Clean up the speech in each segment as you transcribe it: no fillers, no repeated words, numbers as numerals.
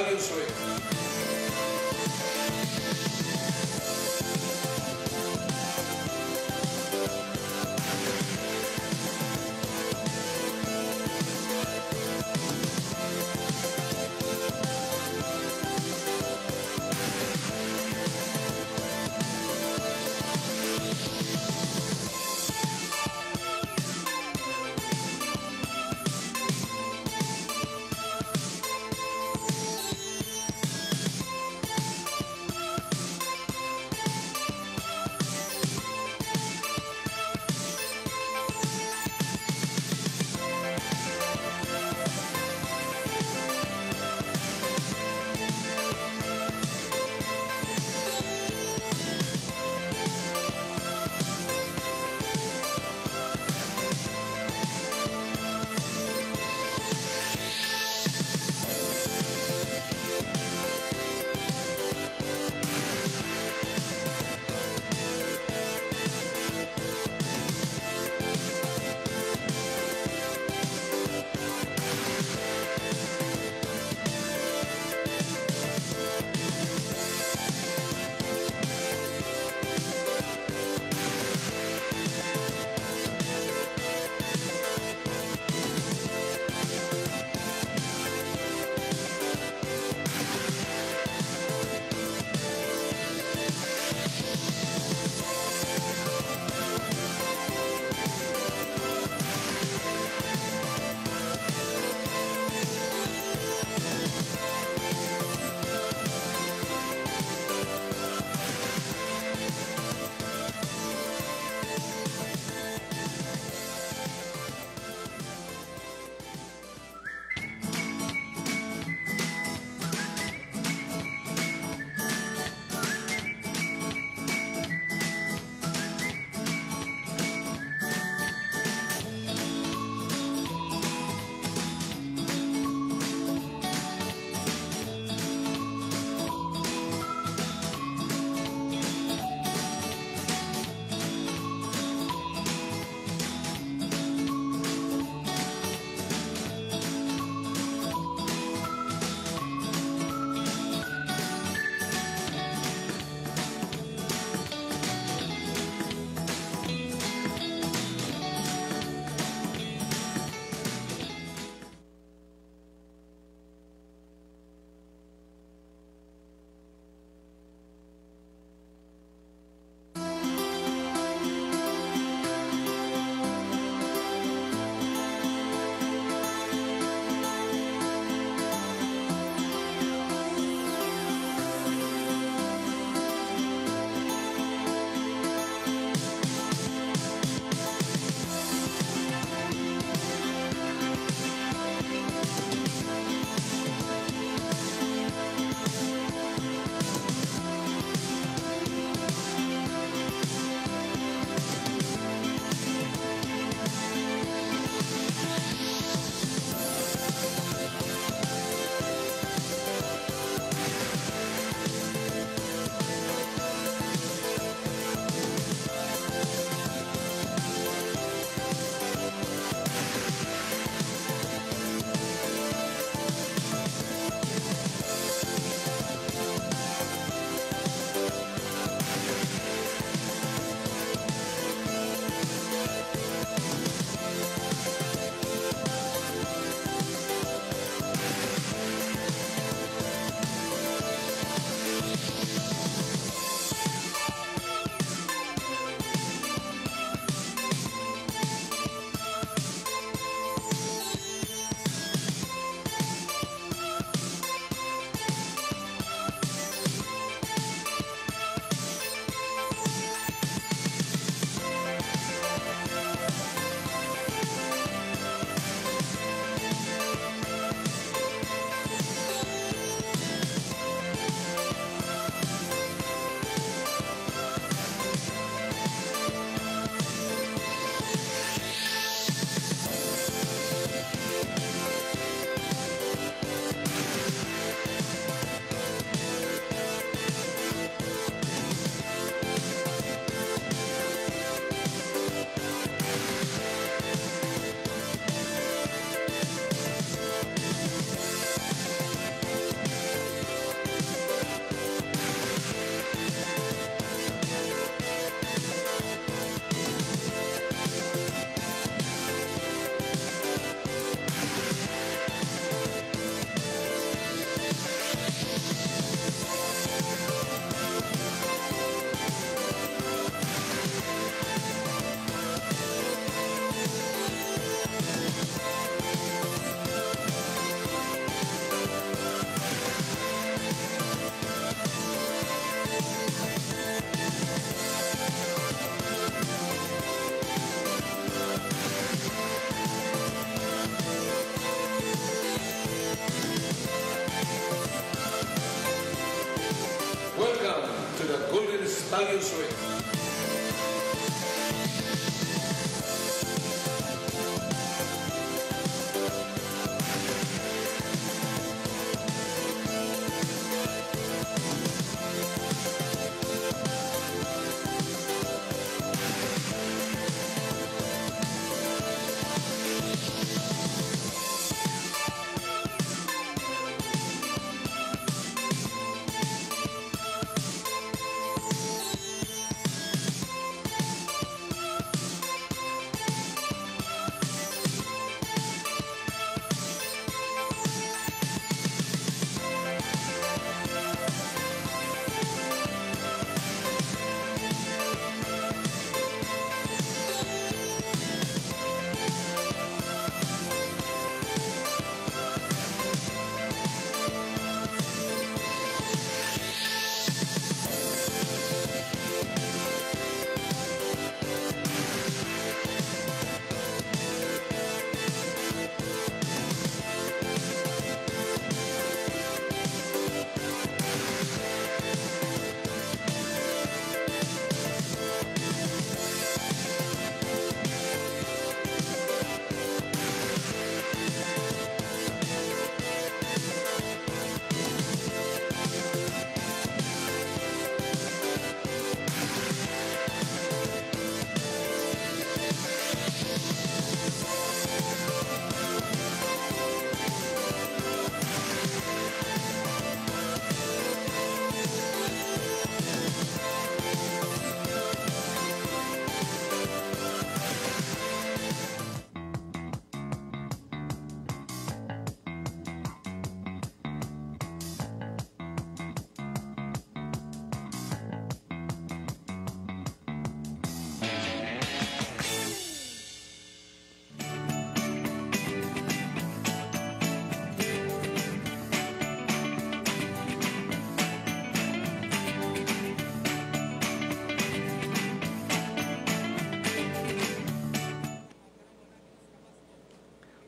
alguien soy.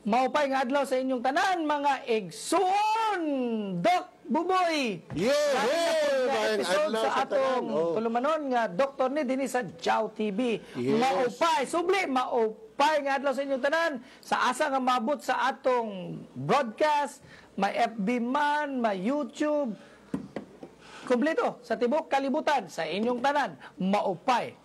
Maupay nga adlaw sa inyong tanan, mga igsoon! Doc Buboy! Yeah! Episode sa atong tulumanon nga Dr. ni dinhi sa Jaw TV. Yes. Maupay, subli, maupay nga adlaw sa inyong tanan. Sa asa nga mabot sa atong broadcast, may FB man, may YouTube, kumpleto sa tibok kalibutan sa inyong tanan. Maupay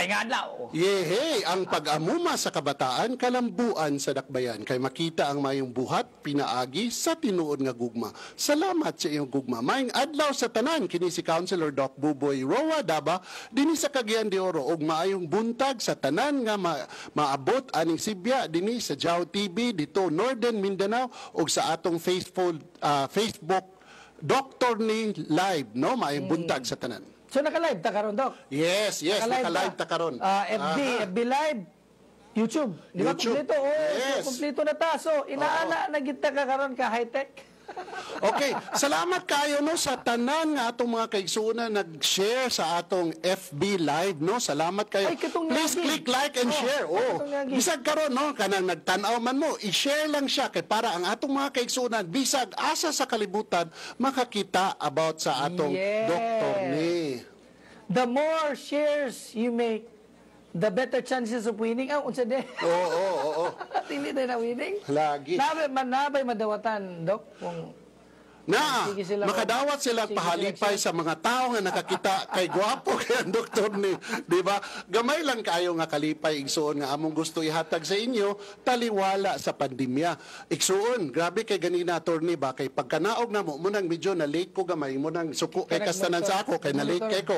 nga adlaw. Yehe, ang pag-amuma sa kabataan, kalambuan sa dakbayan, kay makita ang mayong buhat, pinaagi sa tinuod nga gugma. Salamat sa iyong gugma. Mayong adlaw sa tanan, kini si Councilor Doc Buboy Roa Daba, dinhi sa Cagayan de Oro, og maayong buntag sa tanan nga maabot aning Sibya, dinhi sa Jaw TV, dito Northern Mindanao, og sa atong Facebook Dr. ni Live, no? Maayong buntag sa tanan. So naka-live ta karon, Doc? Yes, naka-live ta karon. FB Live, YouTube. Di ba kumpleto? Yes. Kumpleto na ta. So inaana na kita ka karon ka high-tech. Okay, salamat kayo no sa tanan nga atong mga kaigsuonan nag-share sa atong FB Live, no? Salamat kayo. Ay, please click like and share. Bisag karon no kanang nagtan-aw man mo, i-share lang siya kay para ang atong mga kaigsuonan bisag asa sa kalibutan makakita about sa atong doktor ni. The more shares you make, the better chances of winning. Unsa de? Oo. Hindi na winning. Lagi. Nabay madawatan, Dok, kung makadawat silang pahalipay sa mga tao nga nakakita kay gwapo kay ang doktor ni, di ba? Gamay lang kayo nga kalipay igsuon nga among gusto ihatag sa inyo taliwala sa pandemya. Igsuon, grabe kay ganina attorney ba kay pagkanaog na mo nang medyo na late ko gamay mo nang suko kay kastanan sa ako kay na late kay ko.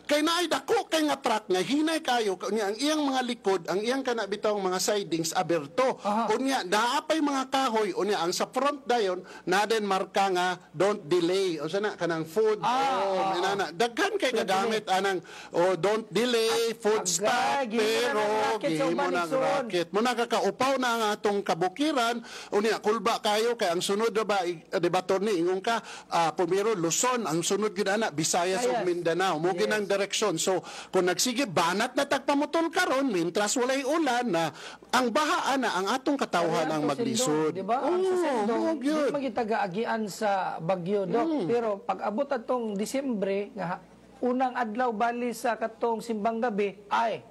Kay naay dako kay nga truck nga hinay kayo unya ang iyang mga likod, ang iyang kana bitong mga sidings aberto. Unya naapay mga kahoy unya ang sa front dayon na den marka nga don't delay o sana kanang food daghan kay gagamit anang don't delay food stop pero gihimo nang racket mo nakakaupaw na ang atong kabukiran unya kulba kayo kay ang sunod ba debator ni ingon ka pumiro Luzon ang sunod gid ana Visayas ug Mindanao mo ginang direksyon so kung nagsige banat na tagpamutol karon mintras walay ulan na ang baha ana ang atong katawhan ang maglisod di ba di magitagaagian sa Bagyo, Dok. Pero pag abot atong Disyembre nga unang adlaw bali sa katong simbang gabi ay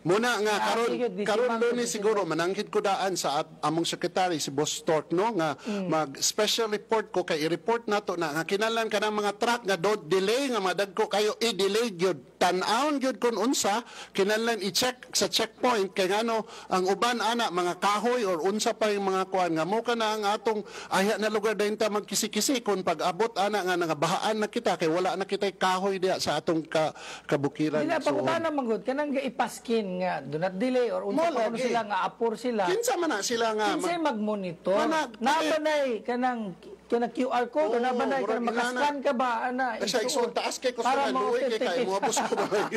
muna nga karon Lunes siguro mananghid ko daan sa among secretary si Boss Tork no nga mag special report ko kay i-report nato na nga kinahanglan kanang mga truck nga don't delay nga madagko kayo i-delay gyud tan-awon gyud kun unsa kinahanglan i-check sa checkpoint kay ngano ang uban ana mga kahoy or unsa pa yung mga kuan nga mo kana ang atong aya na lugar dayon ta magkisi-kisi kun pag abot ana nga nangabahaan na kita kay wala na kitay kahoy diha sa atong kabukiran. Dila pangutana manggod kanang ipaskin nga do not delay or unsa pa sila nga apur sila. Kinsa man na sila nga mag-monitor. Nabanay kanang QR code na ba na kanang makascan ka ba ana sa igsoon taas kay ko sa luoy kay mo abos ko na.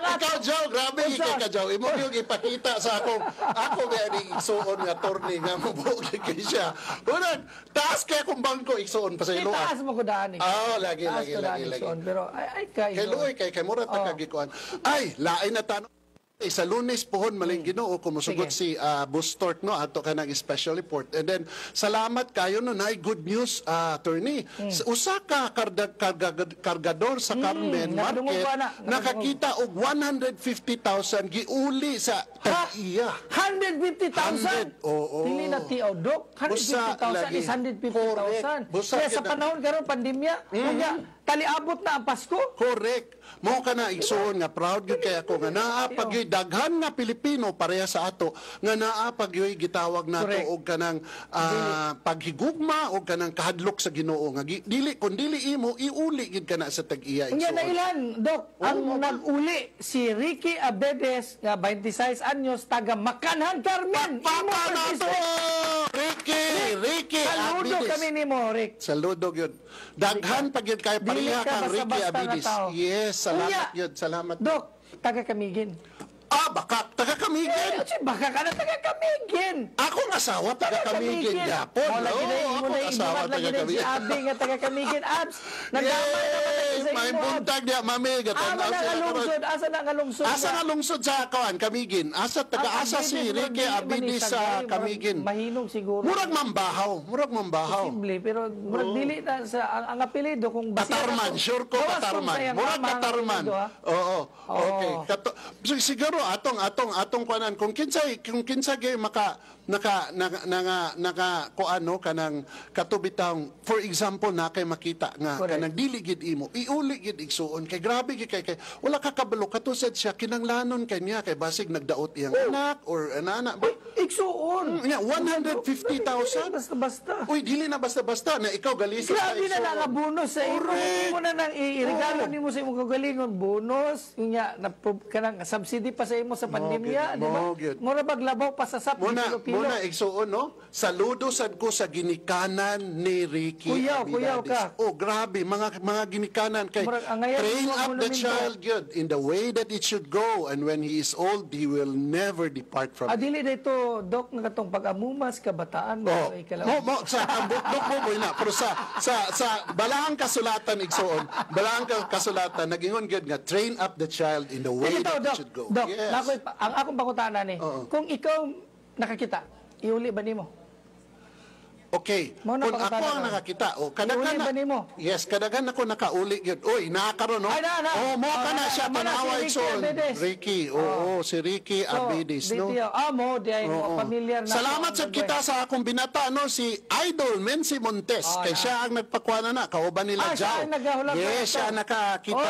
Ikaw Joe, grabe kay Joe. Imo yung ipakita sa ako ba ni igsoon nga attorney nga mabugi kay siya. Unang taas kay akong bangko igsoon pa sa ilo. Taas mo ko daan. Lagi. Pero ay kay luoy kay mura ta kagikuan. Ay, lain na tanong. Sa Lunes pohon maling Ginoo kumusugot si Boss Tork no ato kanang special report and then salamat kayo no na good news attorney usa ka kargador sa Carmen Market nakakita og 150,000 giuli sa tag-iya 150,000 dili na tiaw Dok 150,000 is 150,000 kaya sa panahon karon pandemya unya taliabot na ang Pasko. Correct. Mo ka na igsuon nga proud gyud kay ako nga naa pag daghan nga Pilipino pareha sa ato nga naa pag gitawag nato og kanang paghigugma og kanang kahadlok sa Ginoo nga dili kun dili imo iuli gid kana sa tag-iya igsuon. Unya na ilan Dok ang nag-uli si Ricky Abedes nga 26 anyos taga Makanhan Carmen. Papa nato Ricky Saludo kami ni mo Rick. Saludo gyud. Daghan pag gyud kay pareha kang Ricky Abedes. Yes, salamat yun. Salamat. Dok, taga Camiguin. Baka taga Camiguin. Baka ka na taga Camiguin. Ako asawa taga Kamigin yapon. Wala gina Oo, imo ako na asawa ibuhat lagi taga na si Kamigin. Abi nga taga Kamigin abs. Nagdamay naman Yay! sa May imo. buntag niya, mami. Asa na nga lungsod? Asa na nga lungsod? Asa nga lungsod sa kawan, Kamigin? Asa taga-asa si Ricky Abidis sa Kamigin? Mahinog siguro. Murag mambahaw. Posible, pero murag dili na sa ang apelyido kung Katarman, sure ko Katarman. Murag Katarman. Oo. Okay. Siguro atong kuanan kung kinsay gay maka kuano kanang katubitang, for example na kay makita nga kanang dili gid imo iuli gid igsuon kay grabe gid kay wala ka kabalo katusad siya kinanglanon kanya kay basig nagdaot iyang anak or anana igsuon. 150,000 Basta. uy dili na basta na ikaw galisa Grabe na nga bonus sa imo. Imo na nang iregalo nimo sa imong kagalingon bonus. Nya kanang subsidy pa sa imo sa pandemya, di ba? Mura baglabaw pa sa sap Muna igsuon no. Saludo sad ko sa ginikanan ni Ricky Kuyaw ka. Oh, grabe mga ginikanan kay train up the child good in the way that it should go, and when he is old he will never depart from it. Dili dito dok nga katong pag-amumas kabataan mo mo sa ambot mo na pero sa balahang kasulatan igsuon, balahang kasulatan nagingon gyud nga train up the child in the way that it should go. Dok, yes. ang akong pangutana ni, kung ikaw nakakita, iuli ba nimo? Okay. Kung ako ang nakakita, kadagan na. Yes, kadagan ako nakauli yun. Uy, nakakaroon, no? Mo ka na siya, panaway son. Ricky, si Ricky Abidis, no? Mo, di ay familiar na. Salamat sa kita sa akong binata, no? Si Idol Mensi Montes. Kay siya ang nagpakuana na, kauban nila Jao. Yes, siya nakakita.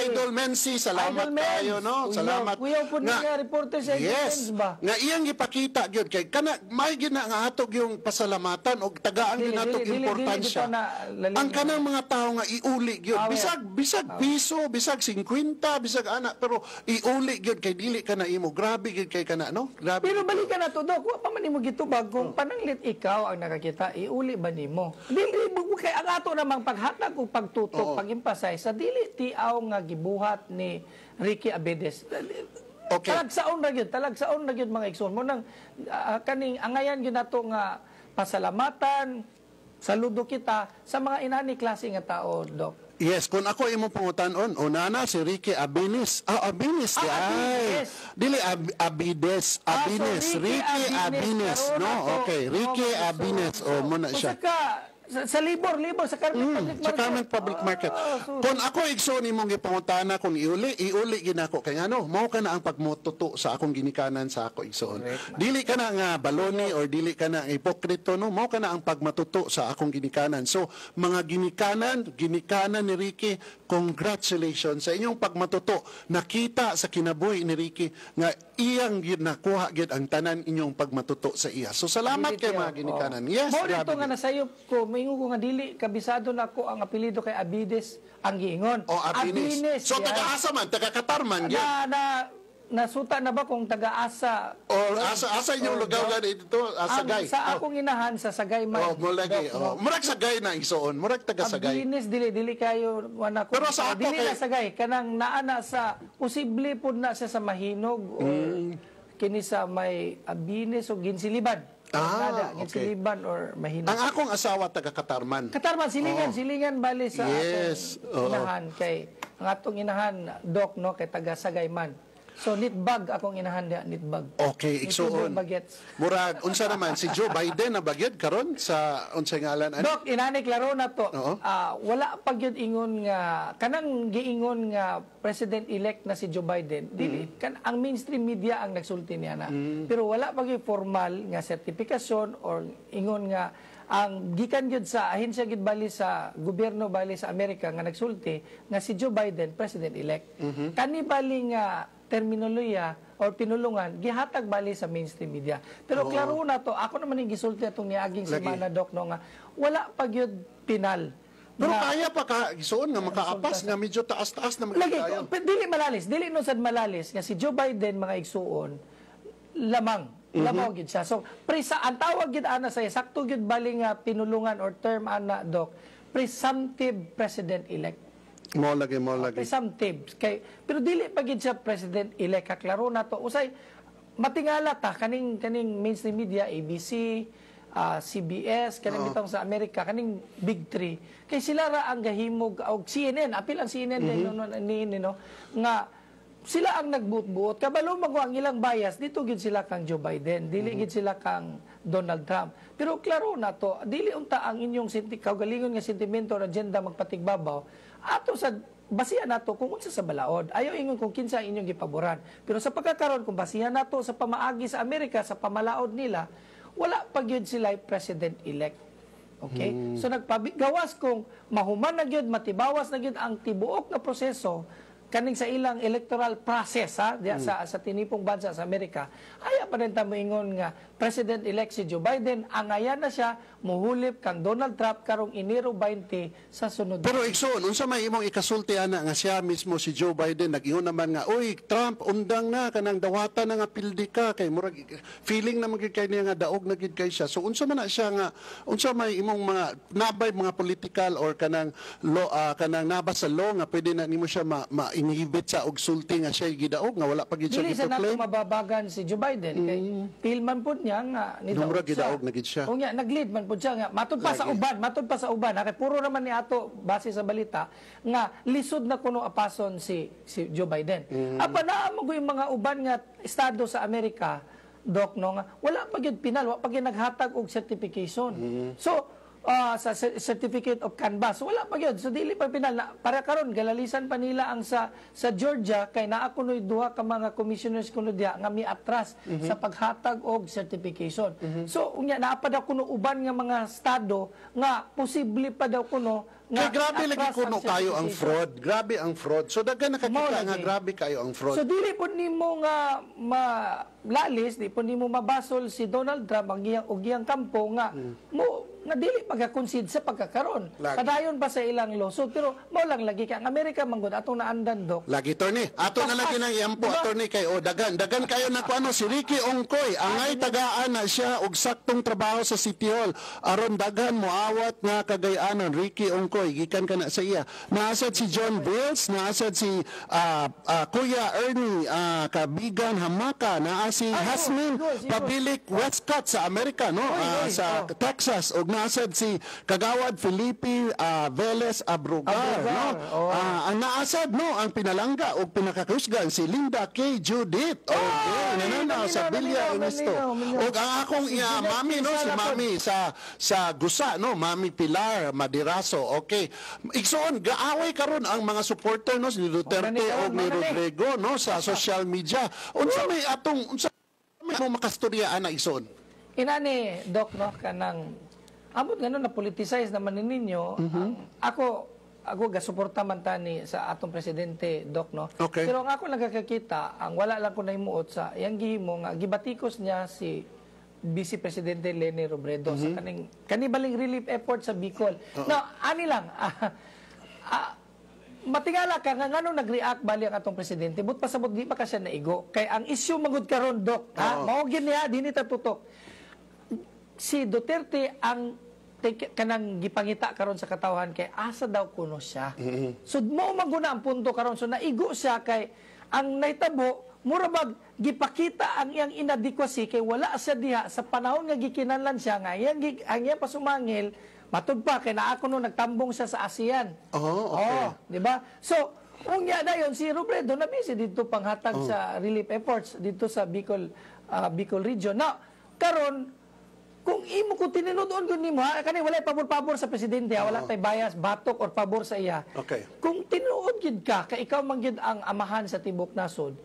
Idol Mensi, salamat tayo, no? Salamat. Kuya po nga reporter sa Yes, nga iyang ipakita yun. Kay kana, may gina nga hatog yung pasalamatan o tagaan din natong importansya. Ang kanang mga tao nga iuli gyud bisag piso, bisag 50, bisag ana, pero iuli gyud kay dili ka na imo. Grabe gyud kay kana, no? Grabe. Pero balikan na to, Dok. Wa pa man nimo gitubag kung pananglit ikaw ang nakakita, iuli ba nimo? Dili kay ang ato namang paghatag o pagtutok, pag-emphasize sa dili tiaw nga gibuhat ni Ricky Abidis. Okay. Talagsaon na gyud mga igsoon mo nang kaning angayan gyud nato nga pasalamatan, saludo kita sa mga inani klase nga tao, Dok. Yes, kung ako imong pangutanon, unana si Ricky Abinis. Abinis di ay. Dili Abides, Abinis, Ricky Abinis, no? Okay, Ricky Abinis. Mo na siya. Sa libor sa Carmen Public Market. Kung ako igsoon imong gipangutana kung iuli ginako kay ngano mao ka na ang pagmotuto sa akong ginikanan sa ako igsoon. Dili ka na nga baloni or dili ka na hipokrito, no? Mao ka na ang pagmatuto sa akong ginikanan. So mga ginikanan ni Ricky, congratulations sa inyong pagmatuto. Nakita sa kinabuhi ni Ricky nga iyang nakuha gid ang tanan inyong pagmatuto sa iya. So salamat kay mga ginikanan. Yes, grabe. Mo nga nasayop ko ingon ko nga dili kabisado nako ang apelyido kay Abidis ang giingon. Abinis. So taga-asa man, taga-Katarman yan. Nasuta na ba kung taga-asa? Asa inyong lugaw nga dito? Sagay. Sa akong inahan sa Sagay man. Murag Sagay na igsoon. Murag taga-Sagay. Abinis dili kayo wana ko. Pero sa ako dili na Sagay kanang naana sa posible pud na siya sa Mahinog or kini sa may Abinis o Ginsiliban. Ginsiliban or Mahinog. Ang akong asawa taga-Katarman. Katarman, silingan bali sa atong inahan kay ang atong inahan Dok no kay taga Sagay man. So nitbag akong inahan dia nitbag. Okay, igsuon. Murag unsa naman si Joe Biden na bagyod karon sa unsay ngalan ani? Dok, inani klaro na to. Wala pa gyud ingon nga kanang giingon nga president-elect na si Joe Biden. Dili ang mainstream media ang nagsulti niya na. Pero wala pa gyud formal nga sertifikasyon or ingon nga ang gikan gyud sa ahensya gyud bali sa gobyerno bali sa Amerika nga nagsulti nga si Joe Biden president-elect. Kani bali nga terminolohiya or pinulungan gihatag bali sa mainstream media. Pero klaro na to, ako naman yung gisulti atong niaging semana Dok no nga wala pa gyud pinal. Pero kaya pa ka isuon nga makaapas nga medyo taas-taas na magkayo. Dili malalis, dili no sad malalis nga si Joe Biden mga igsuon lamang gyud siya. So ang tawag gyud ana sa sakto gyud bali nga pinulungan or term ana Dok, presumptive president-elect. Mo lagi. Presumptive. Pero dili pa gid siya president-elect. Kaklaro na to. Usay, matingala ta kaning mainstream media, ABC, CBS, kaning bitong sa Amerika, kaning Big Three, kay sila ra ang gahimog og CNN, apil ang CNN din no, nga sila ang nagbuot-buot. Kabalo mago ang ilang bias, dito gid sila kang Joe Biden, dili gid sila kang Donald Trump. Pero klaro na to, dili unta ang inyong kaugalingon nga sentimento or agenda magpatigbabaw ato sa basihan nato kung unsa sa balaod. Ayaw ingon kung kinsa ang inyong gipaboran. Pero sa pagkakaroon kung basihan nato sa pamaagi sa Amerika sa pamalaod nila, wala pa gyud sila president-elect. Okay? So nagpabigawas kung mahuman na gyud, matibawas na gyud ang tibuok na proseso kaning sa ilang electoral process sa tinipong bansa sa Amerika, haya pa rin tamo ingon nga President-elect si Joe Biden, angayan na siya muhulip kang Donald Trump karong Enero 20 sa sunod. Pero igsoon, unsa may imong ikasulti ana nga siya mismo si Joe Biden nag-ingon naman nga, "Uy, Trump, undang na kanang dawata na nga pildi ka kay murag feeling na magid kay niya nga daog na gid kay siya." So unsa man na siya nga unsa may imong mga nabay mga political or kanang law kanang nabas sa law nga pwede na nimo siya inhibit sa og sulti nga siya gidaog nga wala pa gid siya dili sa nato giproclaim. mababagan si Joe Biden kay pilman pud niya nga Numra gidaog na gid siya. O nga nag-lead man pud siya nga matud pa sa uban kay puro naman ni ato base sa balita nga lisod na kuno apason si Joe Biden. Apa na mo yung mga uban nga estado sa Amerika, Doc, no, nga wala pa gyud pinal, wala pa gyud naghatag og certification. So sa certificate of canvas wala pa gyud, so dili pa pinal na, para karon galalisan pa nila ang sa Georgia kay naa kunoy duha ka mga commissioners kuno diha nga miatras sa paghatag og certification. So unya naa pa daw kuno uban nga mga estado nga posible pa daw kuno nga Kay grabe lagi atras kuno ang kayo ang certification. fraud. Grabe ang fraud. So daghan nakakita nga grabe kayo ang fraud. So dili po nimo nga malalis, di po nimo mabasol si Donald Trump ang iyang kampo nga mo nga dili pagka-concede sa pagkakaroon. Lagi. Padayon pa sa ilang lawsuit pero mao lang lagi ka ang Amerika manggod atong naandan, Dok. Lagi Tony. Ato na lagi nang iampo Tony kay dagan kayo na kuano si Ricky Ongkoy angay tagaan na siya og saktong trabaho sa City Hall aron daghan moawat nga kagay-anon. Ricky Ongkoy gikan kana sa iya. Naasad si John Bills, naasad si Kuya Ernie Kabigan Hamaka, naa si Hasmin Pabilik Westcott sa Amerika no, sa Texas, og naasad si Kagawad Felipe Velez Abrugar no. Ang naasad no ang pinalangga og pinakakusgan si Linda K. Judith nananaw sa Bilya Ernesto. Og ang akong mami no, si mami sa Gusa no, Mami Pilar Madiraso. Okay. Igsoon gaaway karon ang mga supporter no si Duterte og ni Rodrigo no sa social media. Unsa may mo makastoryaan na igsoon? Inani, Doc, no, kanang amot nga na politicize naman ninyo. Ako gasuporta man tani sa atong presidente, Doc, no. Okay. Pero ang ako nagkakita, ang wala lang ko nahimuot sa yang gihimo nga gibatikos niya si Vice Presidente Leni Robredo sa kanibaling relief effort sa Bicol. No, ani lang. Matingala ka nga ngano nag-react bali ang atong presidente but pasabot di pa ka siya naigo kay ang issue magud karon, Doc, mao gid niya dinhi ta tutok si Duterte ang kanang gipangita karon sa katawhan kay asa daw kuno siya. So mao maguna ang punto karon, so naigo siya kay ang naitabo mura bag gipakita ang iyang inadequacy kay wala siya diha sa panahon nga gikinahanglan siya nga ang iyang pasumangil matud pa kay naa kuno nagtambong siya sa ASEAN. Okay. Di ba? So unya dayon si Robredo na busy dito panghatag sa relief efforts dito sa Bicol region. Now, karon kung imo ko tinunoon ko nimo kani wala pabor-pabor sa presidente, wala tay bias batok or pabor sa iya. Okay. Kung tinuod gid ka kay ikaw man gid ang amahan sa tibok nasod,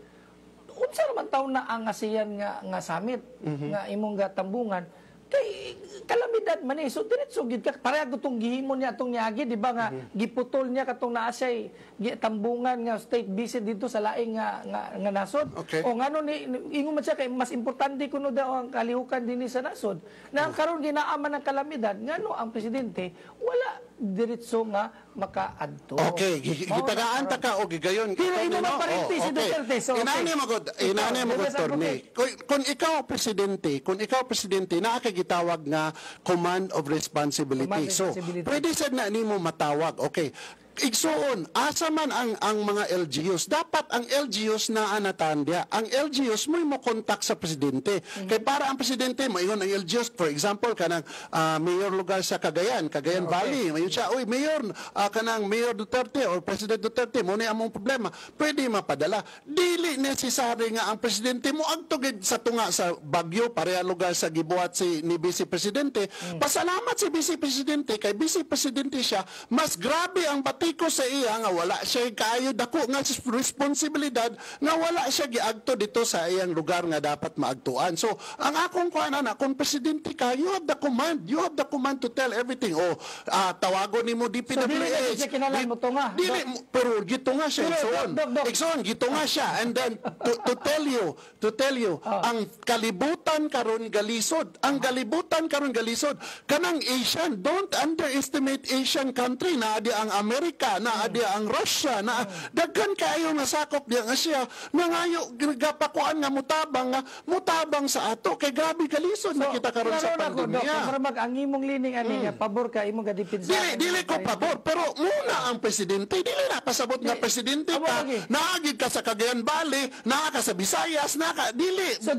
unsa naman taon na ang ASEAN nga summit nga imong gatambungan kay kalamidad man so diretso gid ka pareha gutong gihimo niya atong niagi, di ba nga giputol niya katong naa siya tambungan nga state visit dito sa laing nga nasod. Okay. O ngano ni ingon man siya kay mas importante kuno daw ang kalihukan dinhi sa nasod na karon ginaaman ng kalamidad ngano ang presidente wala diretso nga makaadto. Okay, gitagaan ta ka og gigayon. Pero imo maparinti si Duterte. So, Inani mo gud Torne. Kung ikaw presidente naa kay gitawag nga command of responsibility. So, pwede sad na nimo matawag. Okay. igsuon, asa man ang mga LGUs. Dapat ang LGUs na anatandya. Ang LGUs mo kontak sa presidente. Kay para ang presidente mo ingon ang LGUs, for example kanang mayor lugar sa Cagayan Valley, mayon siya, oy mayor kanang Mayor Duterte or President Duterte mo ni among problema. Pwede mapadala. Dili necessary nga ang presidente mo agtugid sa tunga sa Bagyo pareha lugar sa gibuhat ni Vice Presidente. Pasalamat si Vice Presidente kay Vice Presidente siya, mas grabe ang batiko sa iya nga wala siya kaayo dako nga responsibilidad nga wala siya giagto dito sa iyang lugar nga dapat maagtuan. So, ang akong kuanan na kung presidente ka, you have the command. You have the command to tell everything. O, tawagon nimo DPWH. So, dili siya kinalan mo to nga. Dili, pero gito nga siya. Ikson, gito nga siya. And then, to tell you, ang kalibutan karon galisod. Ang kalibutan karon galisod. Kanang Asian, don't underestimate Asian country. Naadi ang Amerika, naadi ang Russia, na daghan kayo nga sakop diya nga siya, nga ngayo, gapakuan nga mutabang sa ato. Kay grabe galisod na kita karon sa pandemya. Dok, ang imong lining ani nga, pabor ka, imong gadipinsa. Dili ko pabor, pero muna ang presidente, dili na pasabot nga presidente ka, naagid ka sa Cagayan Valley, naa ka sa Visayas, dili. So,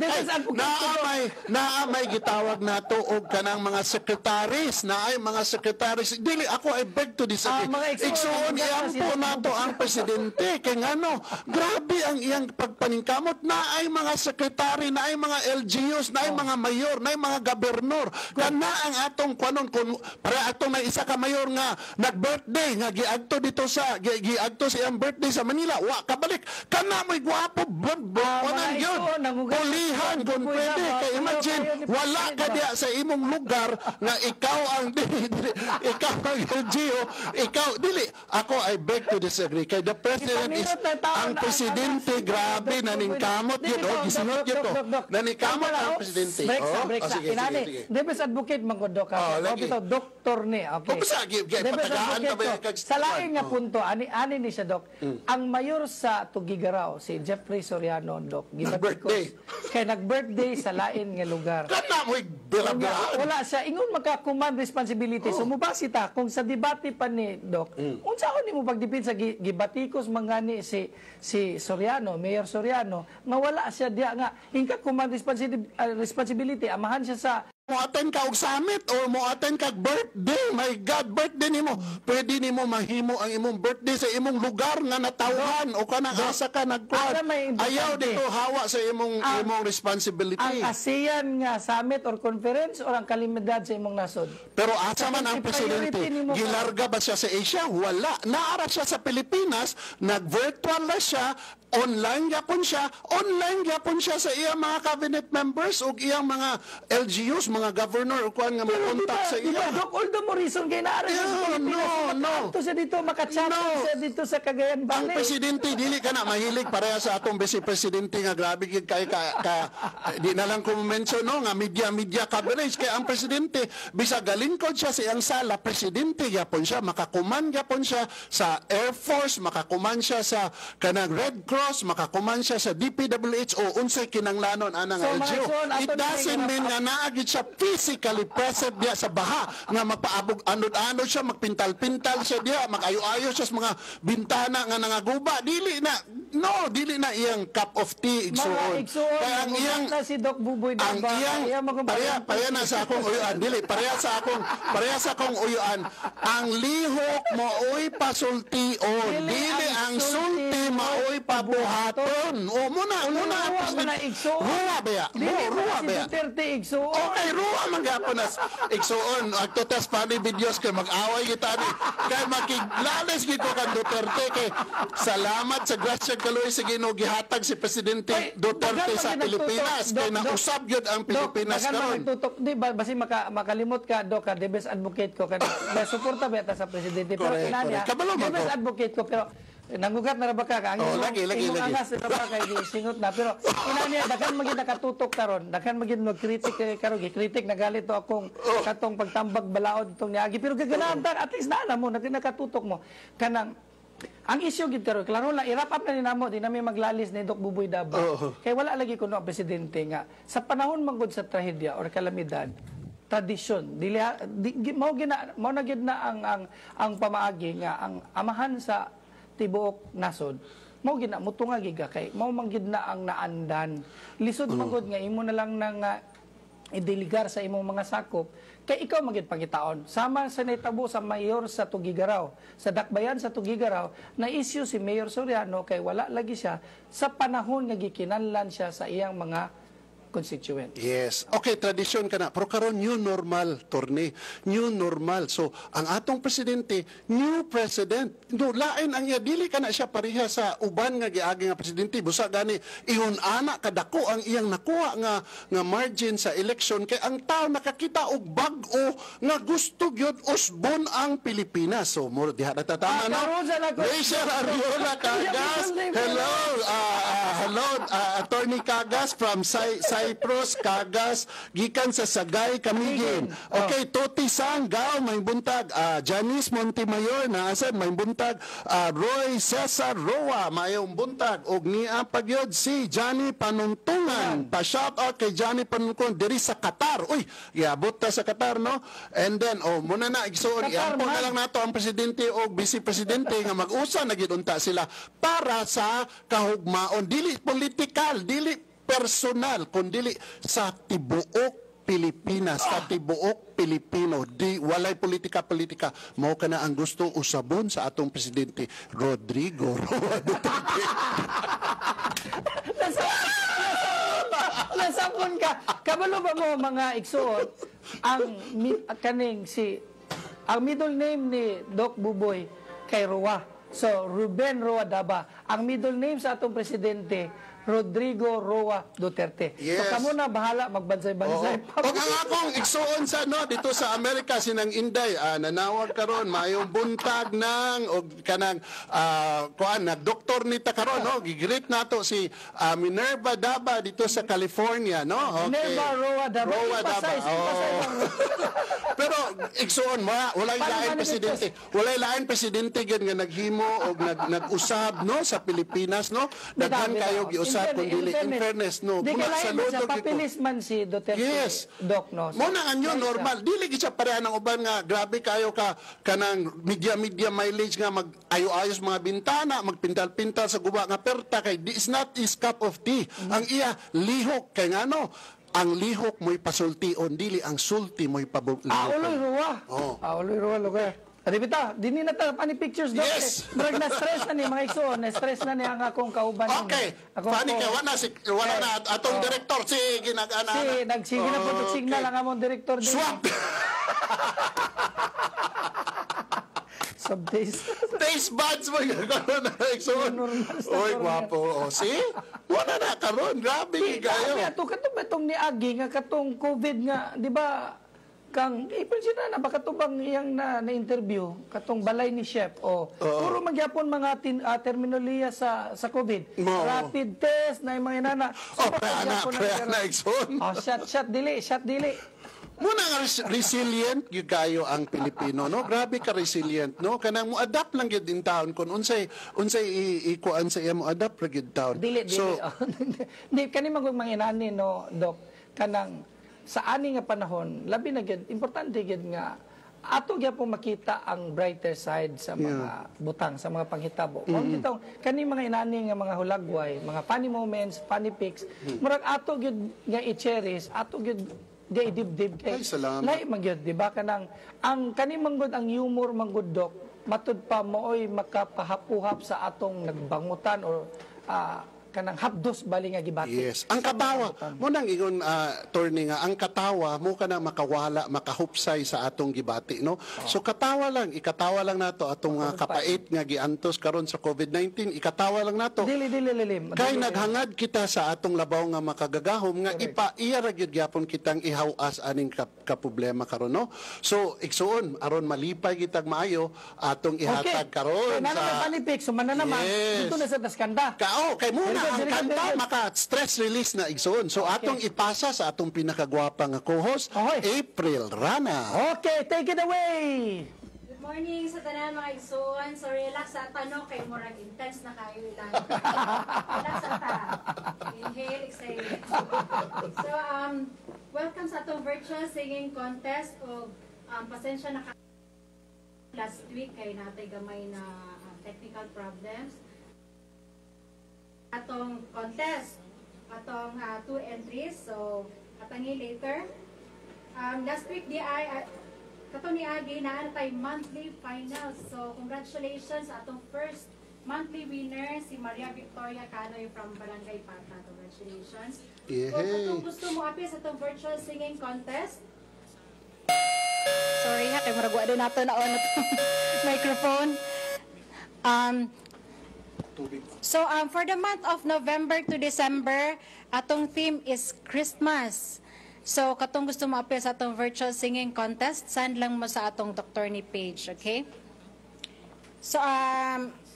naamay gitawag nato og kanang mga secretaries, naay mga secretaries. Dili, ako I beg to disagree. Igsuon iyang po nato ang presidente. Kay ngano, grabe ang iyang pagpaningkamot. Naay mga sekretary, naay mga LGUs, naay mga mayor, naay mga gobernador. Kana ang atong kwanon para atong may isa ka mayor nga nag-birthday nga giagto dito sa iyang birthday sa Manila. Wa kabalik. Kana mo'y gwapo wanan yun. Pulihan kung pwede. Kay imagine, wala ka diya sa imong lugar nga ikaw ang LGU, ikaw dili. Ako I beg to disagree. Kay the president is ang presidente, grabe naningkamot yun. Gisinot yun to. Naningkamot ang presidente. Break sa. Inani, Debes Advocate Manggodok ka. Bitaw doktor ni. Okay. Debes Advocate sa laing nga punto, ani ni siya, Dok. Ang mayor sa Tugigaraw, si Jeffrey Soriano, Dok, kay nag-birthday sa lain nga lugar. Kana mo'y bilablaan. Wala siya. Ingon magka-command responsibility. So, mubasita, kung sa debate pa ni Dok, unsa ko ni mo pagdipin sa gibatikos mangani si Soriano, Mayor Soriano, nga wala siya diya nga, hingka command responsibility, amahan siya sa mo-attend ka og summit or mo-attend ka birthday. My God, birthday nimo. Pwede nimo mahimo ang imong birthday sa imong lugar nga natawhan o kanang asa ka nagkuhan. Ayaw dito hawa sa imong responsibility. Ang ASEAN nga summit or conference or ang kalimidad sa imong nasod. Pero asa man ang presidente? Gilarga ba siya sa Asia? Wala. Naara siya sa Pilipinas, nag-virtual na siya, online gyapon siya sa iyang mga cabinet members o iyang mga LGUs, mga governor o kuan nga makontak sa iya. Dok, all the more reason kay naara sa Pilipinas. No. Siya dito makachat siya dito sa Cagayan Valley. Ang presidente dili ka na mahilig pareha sa atong vice presidente nga grabe gid kay di na lang ko mention no nga media coverage kay ang presidente bisag galingkod siya sa iyang sala, presidente gyapon siya, makakuman gyapon siya sa Air Force, makakuman siya sa kanang Red Cross, makakuman siya sa DPWH o unsay kinanglanon anang LGU. It doesn't mean nga naagid siya physically present diya sa baha nga mapaabog anod-anod siya, magpintal-pintal siya diya, magayo-ayo siya sa mga bintana nga nangaguba. Dili na iyang cup of tea igsuon. Kaya ang iyang si Doc Buboy ang iyang pareha na sa akong uyuan. Dili pareha sa akong uyuan. Ang lihok mo'y pasultion. Dili ang sulti mo'y pabuhaton. O muna ruwa ba ya? Ruwa ba ya? Okay, ruwa man gyapon nas igsuon. Agtutas pa ni videos kay mag-away kita ni. Kay makiglales gid ko kan Duterte kay salamat sa grasya kaloy sa Ginoo gihatag si Presidente Duterte sa Pilipinas kay nausab gyud ang Pilipinas karon. Di ba basi makalimot ka do ka the best advocate ko kan suporta ba sa presidente pero kinanya the best advocate ko pero nangugat na ra ba ka ang lagi angas na ba kay singot na pero kinanya daghan magid nakatutok karon daghan magid mag-critic karon gi-critic nagalit to akong katong pagtambag balaod tong niagi pero gaganahan at least na mo nakatutok mo kanang ang issue gid karon klaro la i-wrap up na ni namo di na may maglalis ni Doc Buboy Daba kay wala lagi kuno ang presidente nga sa panahon manggod sa trahedya or kalamidad tradisyon. Dili mao na gid na ang pamaagi nga ang amahan sa tibuok nasod. Mao gid na mutunga giga kay mao man gid na ang naandan. Lisod magod nga imo na lang nang idiligar sa imong mga sakop kay ikaw magid pangitaon. Sama sa naitabo sa mayor sa Tugigaraw, sa dakbayan sa Tugigaraw, na issue si Mayor Soriano kay wala lagi siya sa panahon nga gikinahanglan siya sa iyang mga constituent. Yes. Okay, tradisyon ka na. Pero karon new normal, Torne. New normal. So, ang atong presidente, new president. No, lain ang iya. Dili ka na siya pareha sa uban nga giagi nga presidente. Busa gani, ihun-ana kadako ang iyang nakuha nga margin sa election. Kay ang tao nakakita og bag-o nga gusto gyud usbon ang Pilipinas. So, mo diha natatama na. Rachel Ariola Cagas. Hello. Hello, Attorney Cagas from Cyprus, Cagas, gikan sa Sagay, Camiguin. Okay, Toti Sanggaw, may buntag. Janice Montemayor, naasan, may buntag. Roy Cesar Roa, mayong buntag. Og niya pagyod si Johnny Panuntungan. Pa-shout out kay Johnny Panuntungan diri sa Qatar. Uy, iabot ta sa Qatar, no? And then, muna na, igsoon, iampo na lang nato ang presidente o vice-presidente nga mag-usa na gidunta sila para sa kahugmaon. Dili political, dili personal, kundi sa tibuok Pilipinas, sa tibuok Pilipino. Walay politika-politika. Mao ka na ang gustong usabon sa atong presidente, Rodrigo Roa Duterte. Nasapon ka. Kabalo ba mo mga igsuon ang ang middle name ni Doc Buboy kay Roa. So, Ruben Roa Daba. Ang middle name sa atong presidente, Rodrigo Roa Duterte. Yes. So kamo na bahala magbansay-bansay. O ang akong igsuon sa dito sa Amerika sinang Inday nanawag karon mayong buntag ng og kanang doktor nita karon gigreet nato si Minerva Daba dito sa California Okay. Minerva Roa Daba. Pero igsuon walay lain presidente. Walay lain presidente gid nga naghimo og nag-usab sa Pilipinas daghan kayo giusab kundi in fairness Di kalain sa papilis man si Duterte. Yes. Doc Muna nga yun, normal. Dili gid siya pareha ng uban nga grabe kayo kanang media mileage nga mag-ayo-ayos mga bintana, magpintal-pintal sa guba nga perta kay this is not his cup of tea. Ang iya lihok kay ngano ang lihok mo'y pasultion, dili ang sulti mo'y pabulihok. Uloy Roa. Uloy Roa lugar. Adibita, dini na ta pani pictures Doc. Yes. Murag na stress na ni mga igsoon, na stress na ni ang akong kauban. Okay. Pani ka wala na atong director si ginagana. Nagsige na po signal ang among director din. Swap. Taste buds mo yung karoon na igsoon. Oy, gwapo. See? Wala na karoon. Grabe kayo. Katong betong ni Agi nga katong COVID nga, di ba? Kang ipansin na baka tubang iyang na-interview katong balay ni chef puro magyapon mga terminolohiya sa COVID. Rapid test na yung mga inana. Pre-ana igsoon. Shot dili. Muna nga resilient gyud kayo ang Pilipino grabe ka resilient kanang mo adapt lang gyud din taon kun unsay ikuan sa iya mo adapt ra gyud taon. Dili kani manginani Doc kanang sa ani nga panahon labi na gyud importante gyud nga ato gyapon makita ang brighter side sa mga butang sa mga panghitabo. Kani mga inani nga mga hulagway, mga funny moments, funny pics, murag ato gyud nga i-cherish, ato gyud nga idibdib kay lahi man gyud di ba kanang ang kani manggod ang humor manggod Doc matud pa mooy makapahapuhap sa atong nagbangutan or kanang hapdos bali nga gibati. Yes. Ang katawa, mo nang ingon attorney nga ang katawa mo kana makawala, makahupsay sa atong gibati So ikatawa lang nato atong kapait nga giantos karon sa COVID-19, ikatawa lang nato. Dili. Kay naghangad kita sa atong labaw nga makagagahom nga iya ra gyud gyapon kitang ihaw-as aning ka problema karon So igsuon aron malipay kitag maayo atong ihatag karon sa panipik suman na naman dito na sa Taskanda. Kay muna ang kanta maka-stress release na igsoon. So atong ipasa sa atong pinakagwapa nga co-host, April Rana. Okay, take it away! Good morning sa tanan mga igsoon. So relax sa tanong kay murag intense na kayo ilan. Relax sa ta. Inhale, exhale. So welcome sa atong virtual singing contest o pasensya na last week kay natay gamay na technical problems. Atong contest, atong 2 entries. So atangi later. Last week di ay kato ni Agi na tay monthly finals. So congratulations sa atong first monthly winner si Maria Victoria Canoy from Barangay Pata. Congratulations. Kung gusto mo appear sa atong virtual singing contest. Sorry ha, kay maragwa din nato na on atong microphone. So for the month of November to December, atong theme is Christmas. So, katong gusto mo appear sa atong virtual singing contest, send lang mo sa atong Dr. ni page, okay? So,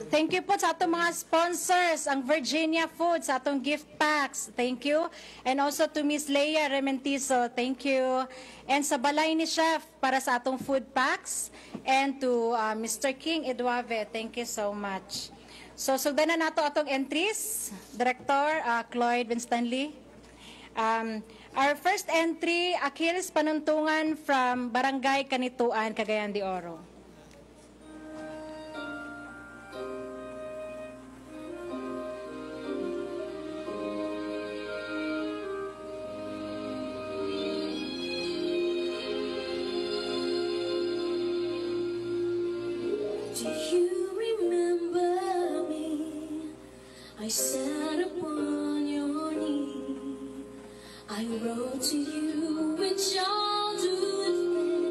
thank you po sa atong mga sponsors, ang Virginia Food, sa atong gift packs, thank you. And also to Miss Leia Rementizo, thank you. And sa Balay ni Chef, para sa atong food packs. And to Mr. King Eduave, thank you so much. So, sugdan na nato atong entries, Director Cloyd Winstanley. Our first entry, Achilles Panuntungan from Barangay Kanituan, Cagayan de Oro. Do you remember me? I sat upon your knee. I wrote to you with childhood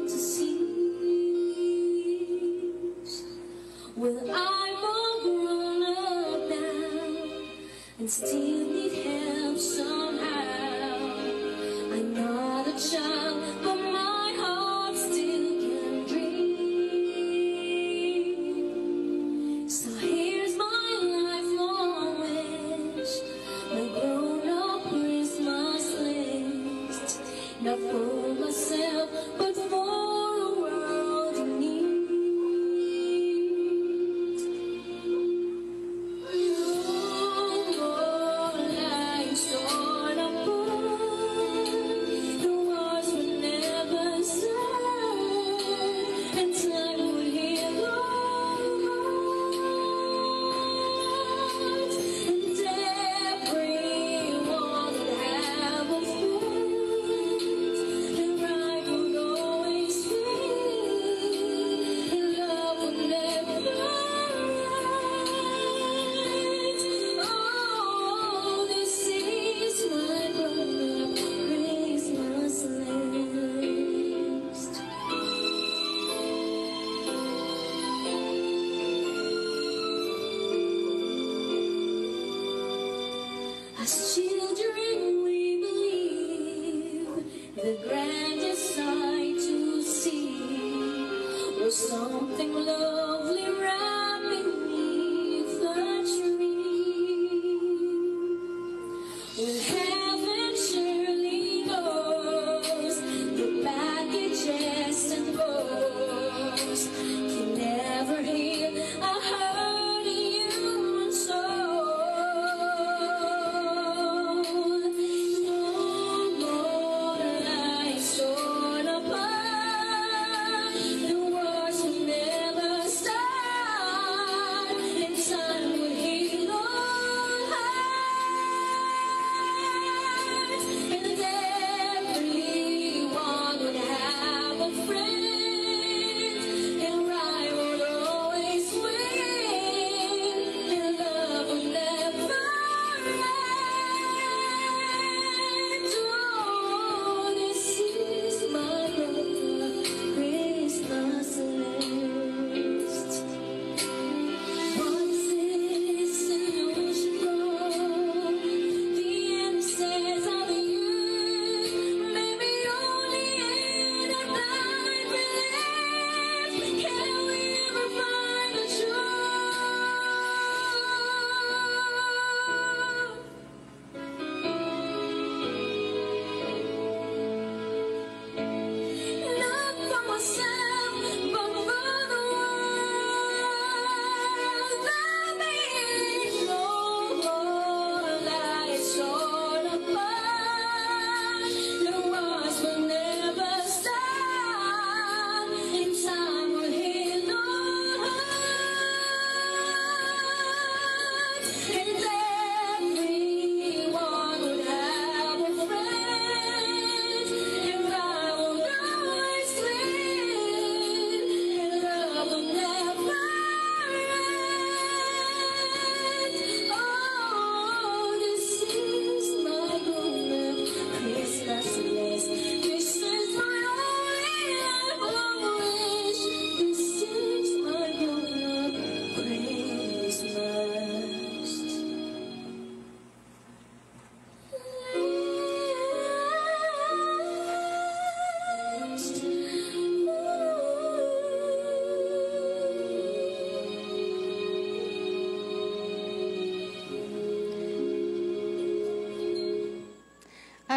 fantasies. Well, I'm all grown up now and still need help somehow. I'm not a child, but my heart still can dream. So here's my lifelong wish, my grown-up Christmas list. Not for myself, but for a world in need. Oh, life's torn apart. The wars would never start, and time would heal our hearts, and everyone would have a friend. The right would always win, and love would never rise. Oh, this is my grown-up Christmas list. As children we believe the grandest sight to see was something lovely wrapped beneath the tree. Well, heaven surely knows the packages and bows can never heal a hurting human soul. No more lies torn apart. The wars will never start, and time will heal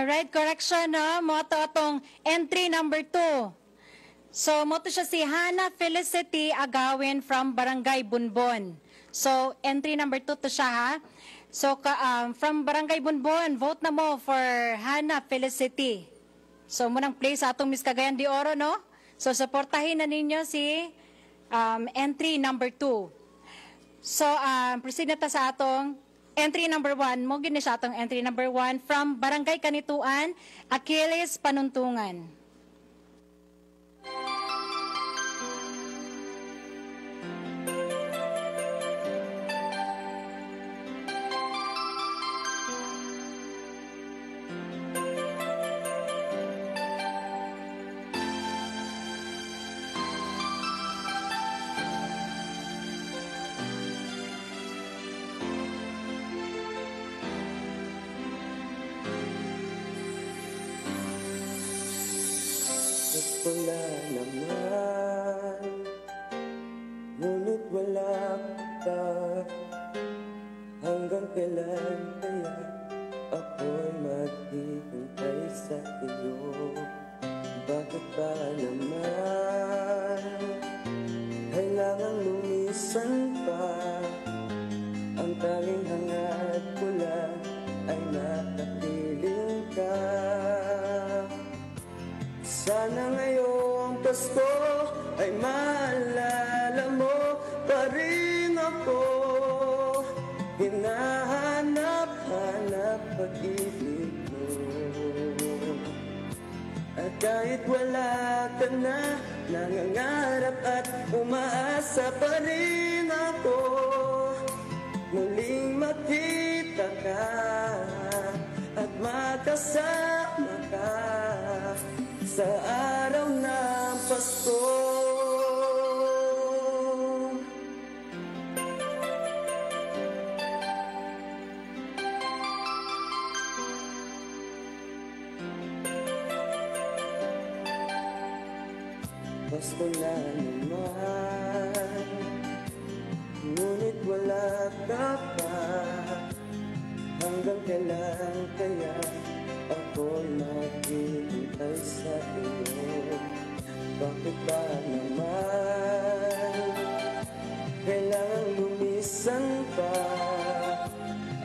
Alright, correction no. Mo to atong entry number 2. So, mo to siya si Hannah Felicity Agawin from Barangay Bunbon. So, entry number 2 to siya ha. So, from Barangay Bunbon, vote na mo for Hannah Felicity. So, munang play sa atong Miss Cagayan de Oro, no? So, supportahin na ninyo si entry number 2. So, proceed na ta sa atong entry number 1. Mo gini siya atong entry number 1 from Barangay Kanituan, Achilles Panuntungan. Wala naman, ngunit wala ka. Hanggang kailan kaya ako'y maghihintay sa iyo? Bakit ba naman kailangan lumisan pa? Ang tanging hangad ko lang ay makapiling ka. Sana ngayong Pasko ay maalala mo pa rin ako. Hinahanap-hanap pag-ibig mo. At kahit wala ka na, nangangarap at umaasa pa rin ako. Muling makita ka at makasama ka sa araw ng Pasko. Pasko na naman, ngunit wala ka pa. Hanggang kailan kaya ako'y maghihintay sa iyo? Bakit ba naman kailangan lumisan pa?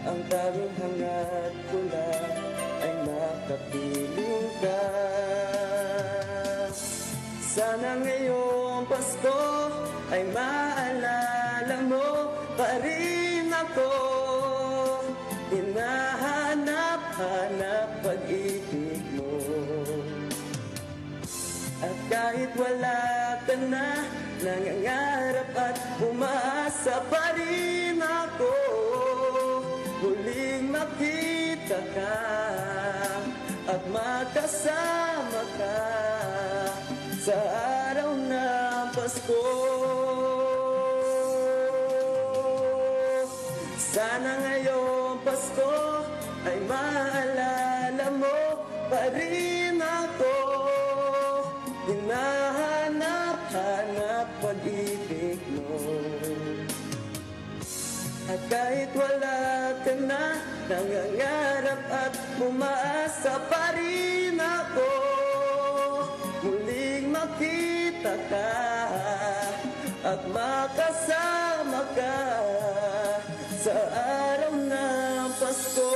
Ang tanging hangad ko lang ay makapiling ka. Sana ngayong Pasko ay maalala mo pa rin ako. Hinahanap-hanap pag-ibig mo. At kahit wala ka na, nangangarap at umaasa pa rin ako. Muling makita ka at makasama ka sa araw ng Pasko. Sana ngayong Pasko ay maalala mo pa rin ako. Hinahanap-hanap pag-ibig mo. At kahit wala ka na, nangangarap at umaasa pa rin ako. Muling makita ka at makasama ka sa araw ng Pasko.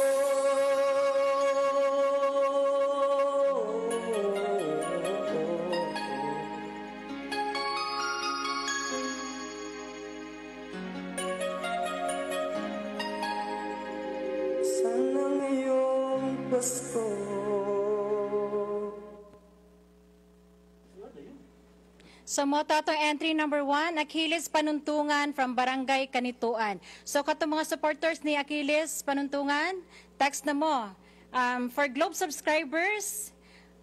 Sana ngayong Pasko. So, mo tatong entry number 1, Achilles Panuntungan from Barangay Kanituan. So, kato mga supporters ni Achilles Panuntungan, text na mo. For Globe subscribers,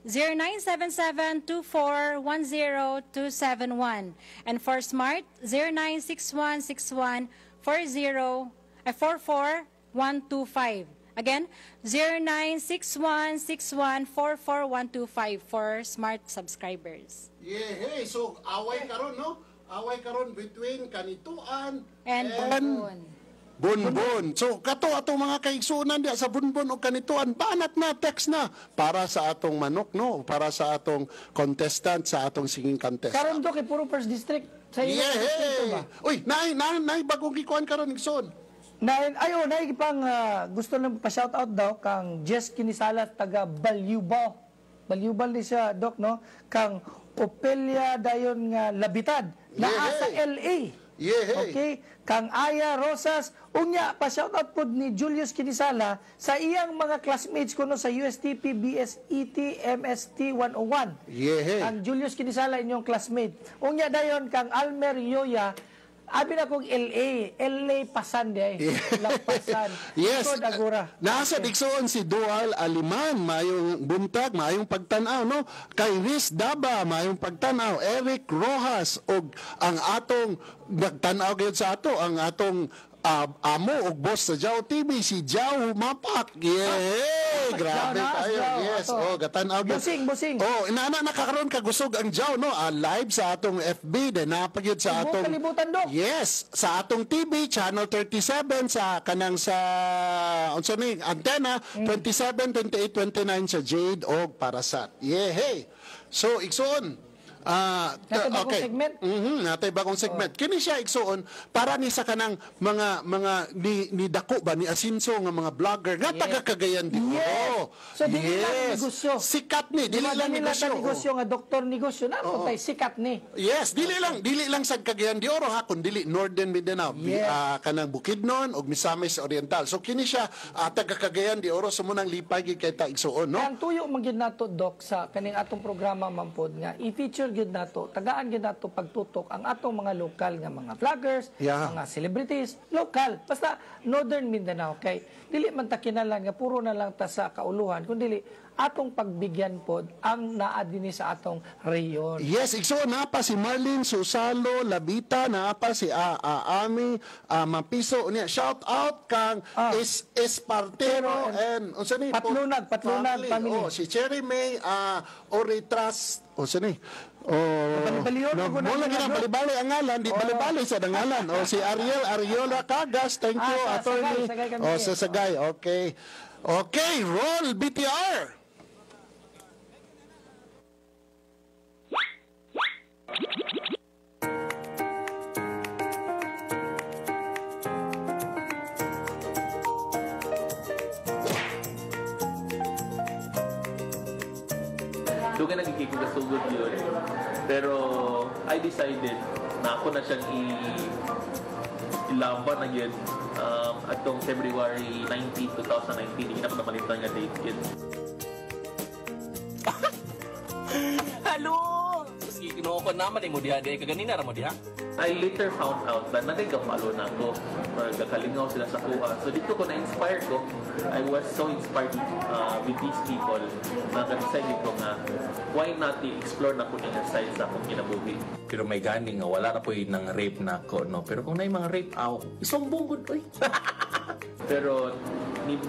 0977-2410-271. And for Smart, 096161-44125. Again, 096161-44125 for Smart subscribers. Yeah, hey, so away karon no? Away karon between Kanituan And Bunbon. Bunbun. So kato atong mga kaigsunan diya sa bunbun o kanituan, banat na text na para sa atong manok, no, para sa atong contestant, sa atong singing contest. Karon Dok, puro first district sa iyo ba? Uy, nay bagong gikuan karon igsoon. Nay pang gusto lang pa-shout out daw kang Jess Kinisala taga Balyubal. Balyubal ni siya, Doc, no? Kang Opelia dayon nga Labitad naa sa LA. Okay? Kang Aya Rosas, unya pa shout out pod ni Julius Kinisala sa iyang mga classmates kuno sa USTP BSET MST 101. Ang Julius Kinisala inyong classmate. Unya dayon kang Almer Yoya, abi na kong LA pasan di ay. Lapasan. Yes. So, Dagura. Nasa digsoon si Dual Aliman, mayong buntag, mayong pagtanaw, no? Kay Riz Daba, mayong pagtanaw. Eric Rojas, og ang atong nagtanaw gyud sa ato, ang atong amo og boss sa Jao TV, si Jao Mapak. Grabe tayo. Yes. Gatanaw gyud. Busing. Inana nakakaroon kagusog ang Jao, no? Live sa atong FB, then napagyud sa atong kalibutan, Dok. Yes, sa atong TV channel 37 sa kanang sa unsa ni antena 27, 28, 29 sa Jade og Parasat. So igsoon. Natay bagong segment? Natay bagong segment. Kini siya igsoon para ni sa kanang mga ni dako ba ni asinso nga mga vlogger nga taga Cagayan de Oro. So dili lang negosyo. Sikat ni, dili lang negosyo. Nga doktor negosyo na tay sikat ni. Yes, dili lang sa Cagayan de Oro ha, kun dili Northern Mindanao, kanang Bukidnon ug Misamis Oriental. So kini siya taga Cagayan de Oro sumunang lipay gid kay ta igsuon, no? Ang tuyo man gyud nato, Doc, sa kaning atong programa mampod nga i-feature gyud nato, tagaan gyud nato pagtutok ang atong mga lokal nga mga vloggers, mga celebrities, lokal. Basta Northern Mindanao kay dili man ta kinalan nga puro na lang ta sa kauluhan, kundi atong pagbigyan pod ang naa dinhi sa atong reyon. Yes, igsoon na pa si Marlene Susalo Labita, na pa si Ami Mapiso unya. Shout out kang Espartero and unsa ni Patlunag family. Si Cherry May Oritras unsa ni Bali-bali ang ngalan, di bali-bali sa ngalan. Si Ariola Cagas, thank you, attorney. Sa Sagay, okay. Okay, roll BTR. Doon ka nagiging kasugod yun. Pero I decided na ako na siyang ilaban na yun atong February 19, 2019. Hindi na ako namalitan nga date yun. Halo! Sige, kinuha ko naman mo diha. Kaganina ra mo diha? I later found out na nagagapalo na ako. Nagkakalingaw sila sa kuha. So dito ko na-inspire ko. I was so inspired with these people na nag-decide ko nga why not i-explore na ko yung side sa akong kinabuhi. Pero may gani nga, wala na po yung nang rape na ako, no? Pero kung na yung mga rape, isang bungod, oy! Pero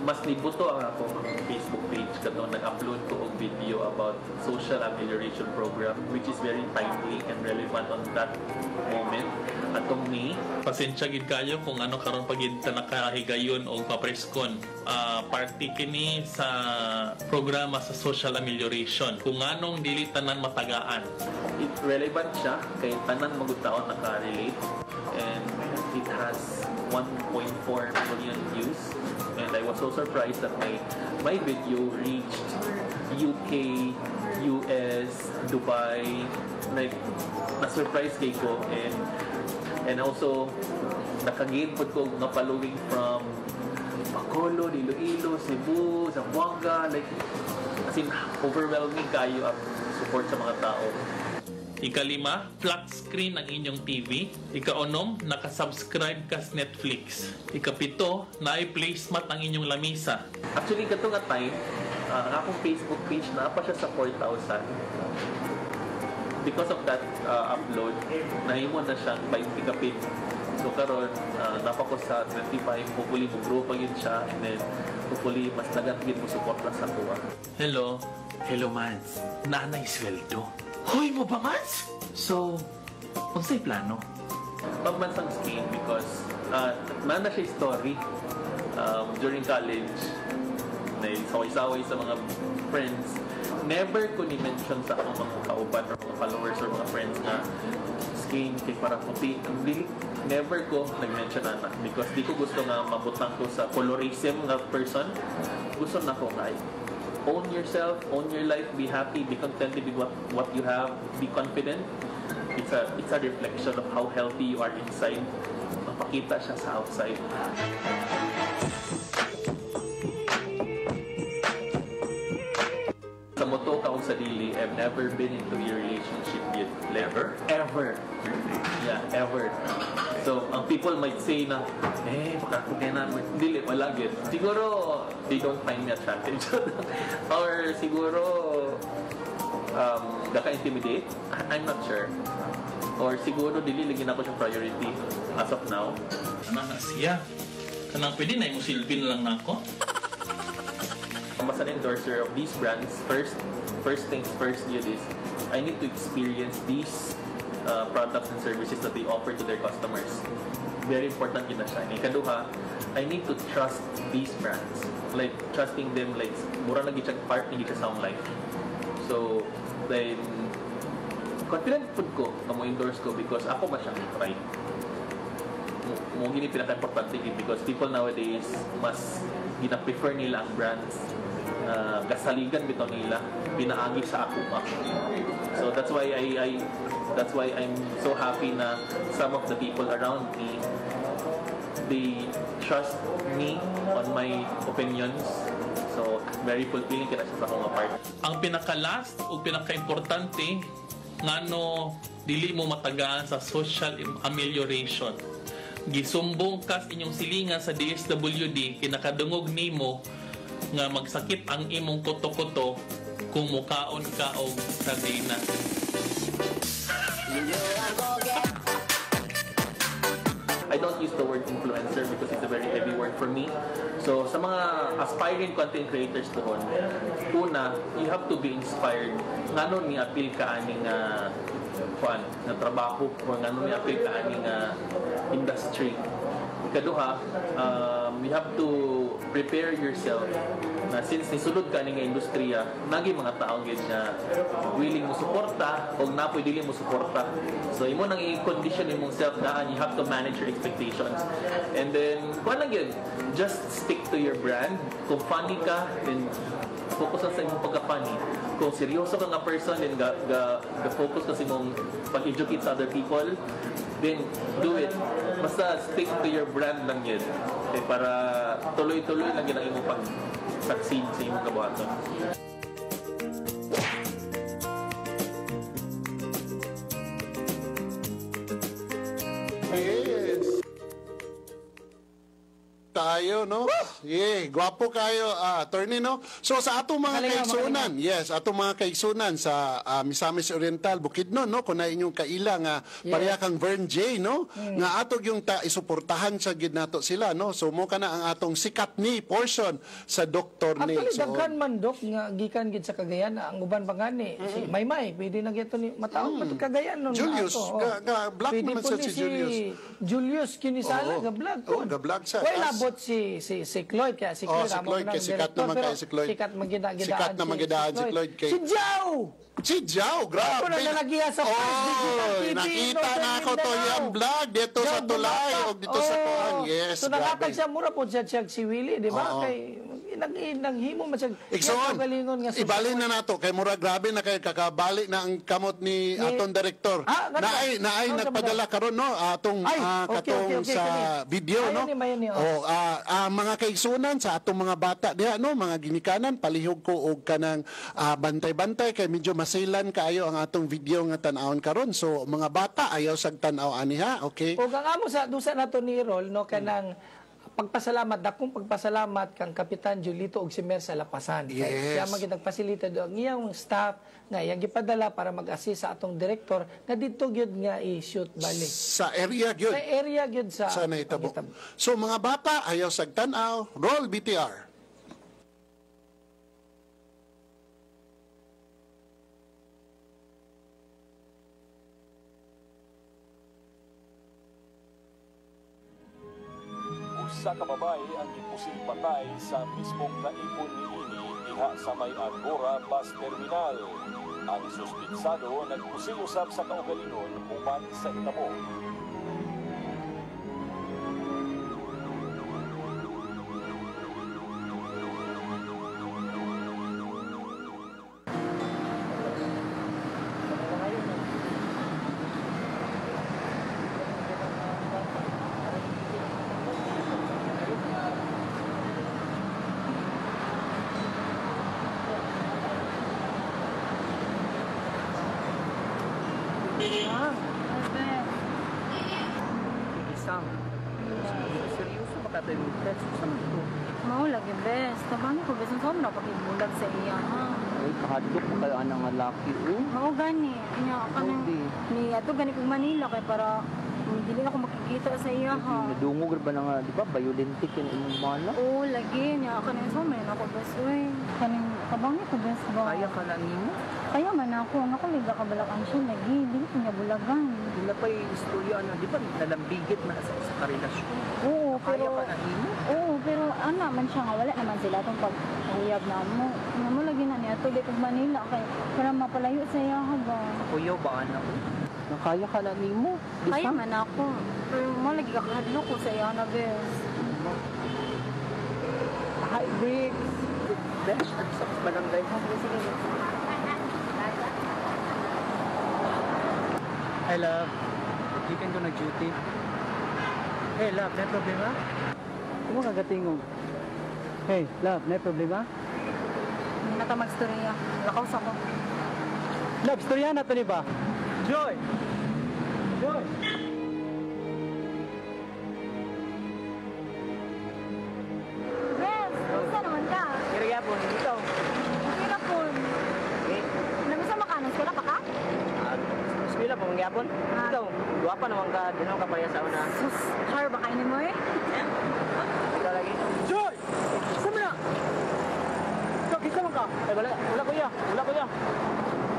mas nibuto ang akong Facebook page katong nag-upload ko og video about social amelioration program which is very timely and relevant on that moment. Atong ni pasensya gid kayo kung ano karon pagid ta nakahigayon og papreskon party kini sa programa sa social amelioration kung anong dili tanan matagaan. It relevant siya kay tanan magutaon naka-relate and it has 1.4 million views and I was so surprised that my video reached UK, US, Dubai, like na-surprise kay ko and also nakagain po ko na following from Bacolod, Iloilo, Cebu, Zamboanga, like as in overwhelming kayo ang support sa mga tao. Ikalima, flat screen ang inyong TV. Ikaunom, nakasubscribe ka sa Netflix. Ikapito, na-placemat ang inyong lamisa. Actually, kato nga time, ang akong Facebook page na pa siya sa 4,000. Because of that upload, nahimo na siyang 20 kapit. So karon napa ko sa 25, hopefully mag-grow pa yun siya and then hopefully mas nagatgin mo support na sa kuha. Hello Mans. Nanay sweldo. Hoy mo ba, Mans? So, unsay plano? Pagmansang scheme because man na siya story during college, na saway-saway sa mga friends. Never ko ni-mention sa akong mga kauban or mga followers or mga friends na skin kay para puti. Never ko nag-mention na because di ko gusto nga mabutang ko sa colorism na person. Gusto na ko nga own yourself, own your life, be happy, be contented with what you have, be confident. It's a reflection of how healthy you are inside. Mapakita siya sa outside. Sa moto ka og sa dili, I've never been into a relationship yet. Never? Ever. Yeah, ever. So, ang people might say na, baka na, dili, wala yun. Siguro, they don't find me attractive. Or siguro, daka-intimidate? I'm not sure. Or siguro, dili, lagyan ako siyang priority as of now. Ano na siya? Kanang pwede na yung silpin lang na ako? As an endorser of these brands, first things first yun is, I need to experience these products and services that they offer to their customers. Very important yun na siya. Ikaduha, I need to trust these brands. Like, trusting them, like, mura na gitsag part, hindi ka sound life. So, then, confident food ko na mo endorse ko because ako ba siyang try. Mo gini pinaka-importante because people nowadays mas gina-prefer nila ang brands kasaligan bitaw nila pinaagi sa ako. So that's why I'm so happy na some of the people around me, they trust me on my opinions. So very fulfilling kina siya sa akong part. Ang pinaka-last o pinaka-importante ngano dili mo matagaan sa social amelioration. Gisumbong ka sa inyong silingan sa DSWD kinakadungog nimo nga magsakit ang imong kuto-kuto kung mukaon ka og sardinas. I don't use the word influencer because it's a very heavy word for me. So sa mga aspiring content creators doon, una, you have to be inspired. Ngano ni appeal ka aning na trabaho o ngano ni appeal ka aning industry. Ikaduha, you have to prepare yourself na since nisulod ka nga industriya, nagi mga taong gid na willing mo suporta o napoy dili mo suporta. So imo nang i-condition imong self daan, you have to manage your expectations. And then, kuan lang yun, just stick to your brand. Kung funny ka, then focus lang sa imong pagka-funny. Kung seryoso ka nga person, then focus ka sa imong pag-educate sa other people, then do it. Basta stick to your brand lang yun. Para tuloy-tuloy lang yun ang imong pag-succeed sa imong kabuhaton. Yes. Tayo, no? Yeah, gwapo kayo, attorney, no? So, sa atong mga kaigsunan, yes, atong mga kaigsunan sa Misamis Oriental, Bukidnon, no? Kung na inyong kaila nga, pareha kang Vern J, no? Nga atog yung isuportahan sa gid nato sila, no? So, mo ka na ang atong sikat ni portion sa Dr. ni. Actually, daghan man, Dok, nga gikan gid sa Cagayan, ang uban pa gani, si Maymay, pwede na gito ni mataong matug Cagayan nun. Julius, black Pwede naman po sa ni si Julius. Julius Kinisala, ga-vlog ko. Oh, ga-vlog siya. Well, abot si Cloyd, kaya si Cloyd, si Cloyd, kaya sikat naman kaya si Cloyd. Sikat magidaan Sikat na magidaan si Cloyd. Si Jow! Si Jow, grabe. Ako na nalagiya sa first digital TV. Nakita na ako to yung vlog dito sa Tulay o dito sa Kuan. Yes, so grabe. nakatag siya mura po siya si Willie, di ba? Oo. Kay naghimo man siya. Ikson, Kagalingon nga sa ibalin na nato kay mura grabe na kay kakabalik na ang kamot ni atong direktor. Naay nagpadala karon no atong katong sa video no. Mga kaigsunan sa atong mga bata diha no, mga ginikanan palihog ko og kanang bantay-bantay kay medyo masilan kaayo ang atong video nga tan-awon karon. So mga bata ayaw sag tan-aw aniha, okay? O ang amo sa dusa nato ni Rol no kanang pagpasalamat, dakong pagpasalamat kang Kapitan Julito og si Mer sa Lapasan. Yes. Kay siya magitagpasilita do ang iyang staff nga iyang gipadala para mag-assist sa atong direktor nga didto gyud nga i-shoot bali. Sa area gyud. Sa area gyud sa Nahitabo. So mga bata ayaw sag tan-aw, roll BTR. usa ka babae ang gipusil patay sa mismong naipon niini diha sa may Agora Bus Terminal. Ang suspitsado nagpusil usab sa kaugalingon human sa hitabo. Isang. Seryoso ba ka tayo test? Saan ito? Mao lagi best. Tabang ko best sa na pakibulag sa iya ha. Ay, kahadlok mo kayo anang laki. Mao gani. Nya kanang ni ato gani kog Manila kay para dili ako makikita sa iya ha. Nadungog ba na nga, di ba? Violentic yun imong mala? Oo, lagi niya kanang sa man ako best oy. Kaning tabang ko best ba? Kaya ka lang nimo? Kaya man ako liga ka balakan siya lagi. Dili ko niya bulagan. Wala pa yung istorya, di ba? Nalambigit na sa karelasyon. Oo, Kaya pero pa na nimo? oo, pero ana man siya nga wala naman sila tong pag-uyab na mo. Nga mo lagi na niya tuloy kog Manila kay para mapalayo sa iya ha ba. Kuya ba anak ko? Nakaya ka lang nimo? Kaya man ako. Pero mo lagi ka kahadlok ko sa iya na best. Hi, Briggs. Besh, sa barangay mo. Sige. Hey, love. Weekend ko nag-duty. Hey, love, may problema? Ano ka gatingog? Hey, love, may problema? Hindi na ka mag-storya. Lakaw sa ko. Love, storya na to ni ba? Joy! Joy! Bes, kumusta naman ka? Kaya po, ikaw. Okay na po. Okay. Namisa makanos ko na pa ka? Eskwela po, mangyapon. Ikaw, duwa pa naman ka, di naman ka paya sa una. Sus, har ba kainin mo eh? Ikaw lagi. Joy! Saan mo na? Ikaw, kita mo ka? Ay, wala kuya.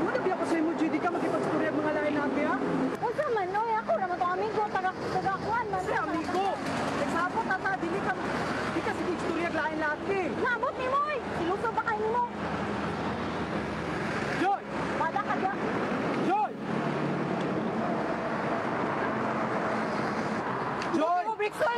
Wala biya ko sa imo, Judy ka, magkipag-storya mga lain natin, ha? O sa man, no? Ako naman itong amigo, taga-kuan man. Si amigo! Nagsabot na ta, di ka sige istorya lain natin. Nabot ni mo eh! Siluso ba kainin mo? Joy! Bada ka dyan. Joy! Joy!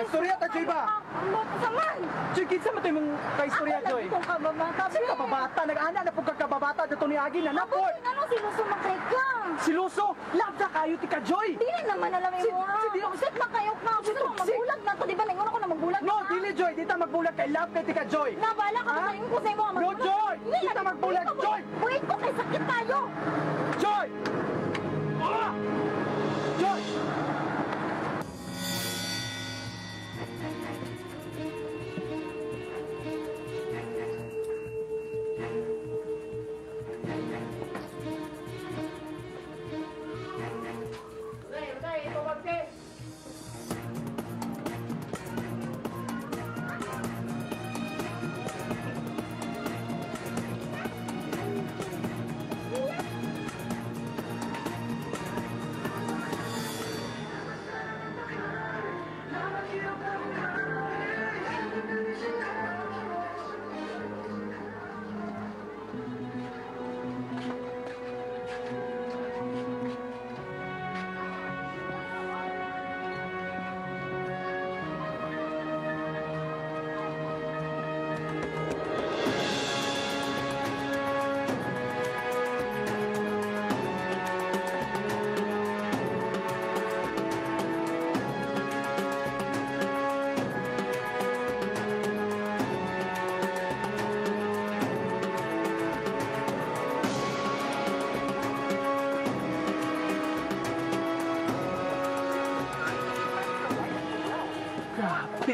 Istorya ta, Joy ba? Ambot sa man! Joy, kinsa mo tayo mong ka-istorya, Ako Joy? lagi kong kababata. Sino ka babata? Nag-ana na po kababata dito ni Agi na naport. Ano siluso makrik ka? Siluso! Labda kayo ti ka, Joy! Dili naman alam mo ha. Sit makayok na. Gusto mo magbulag na to. Di ba naingon ako na magbulag No, na? dili, Joy! Dita magbulag kay Labda ti ka, Joy! Nabala ka Ha? na ko sa imo nga No, magbulag. Joy! Hindi Kita na- magbulag, hindi ka- Joy! Buhit ko kay sakit tayo. Joy! Ah! Joy!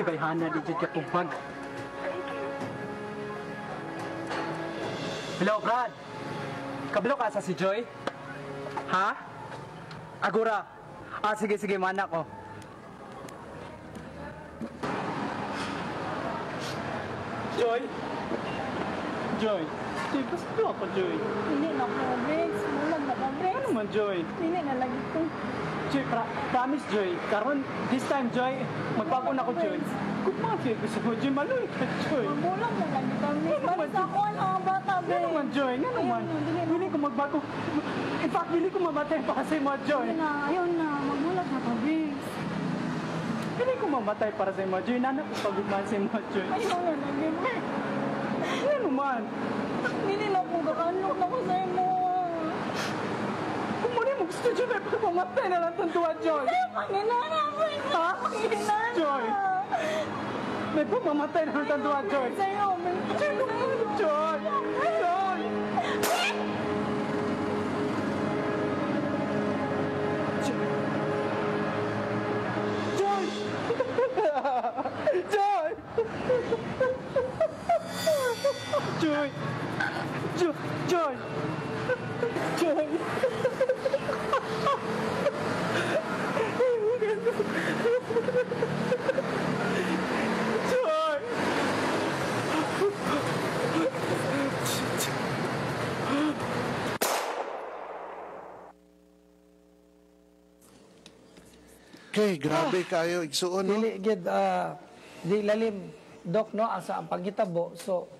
Grabe, bayhana di dyan ka bag. Hello, Brad. Kablo ka sa si Joy? Ha? Agura. Sige, mana ko. Joy? Joy? Joy, basta ako, Joy. Hindi na ko, Briggs. Bulag na ka, Briggs. Ano man, Joy? Hindi na lagi ko. Joy, promise, Joy. Karon, this time, Joy, magbago na ko, Joy. Kumafia ko sa mo, Joy. Maloy ka, Joy. Magulang mo lagi kami. Basta ako ang bata, be. Nga naman, Joy. Nga naman. Dili ko magbago. In fact, dili ko mamatay pa kasi mo, Joy. Ayaw na. Magulang na kami. Dili ko mamatay para sa mo, Joy. Nana ko pagugman sa mo, Joy. Ayaw na lagi, be. Nga naman. Hindi na po kakanlok na ko sa imo. Kung muli mo gusto, Joy, may pagpamatay na lang tuntua, Joy. Panginana ko ito. Panginana. Joy. May pagpamatay na lang tuntua, Joy. Sa'yo, be. Joy. Joy. Joy. Joy. Joy. Joy. Joy. Joy. Joy. Okay, grabe kayo igsuon, no? Dili gid di lalim dok no asa ang panghitabo. So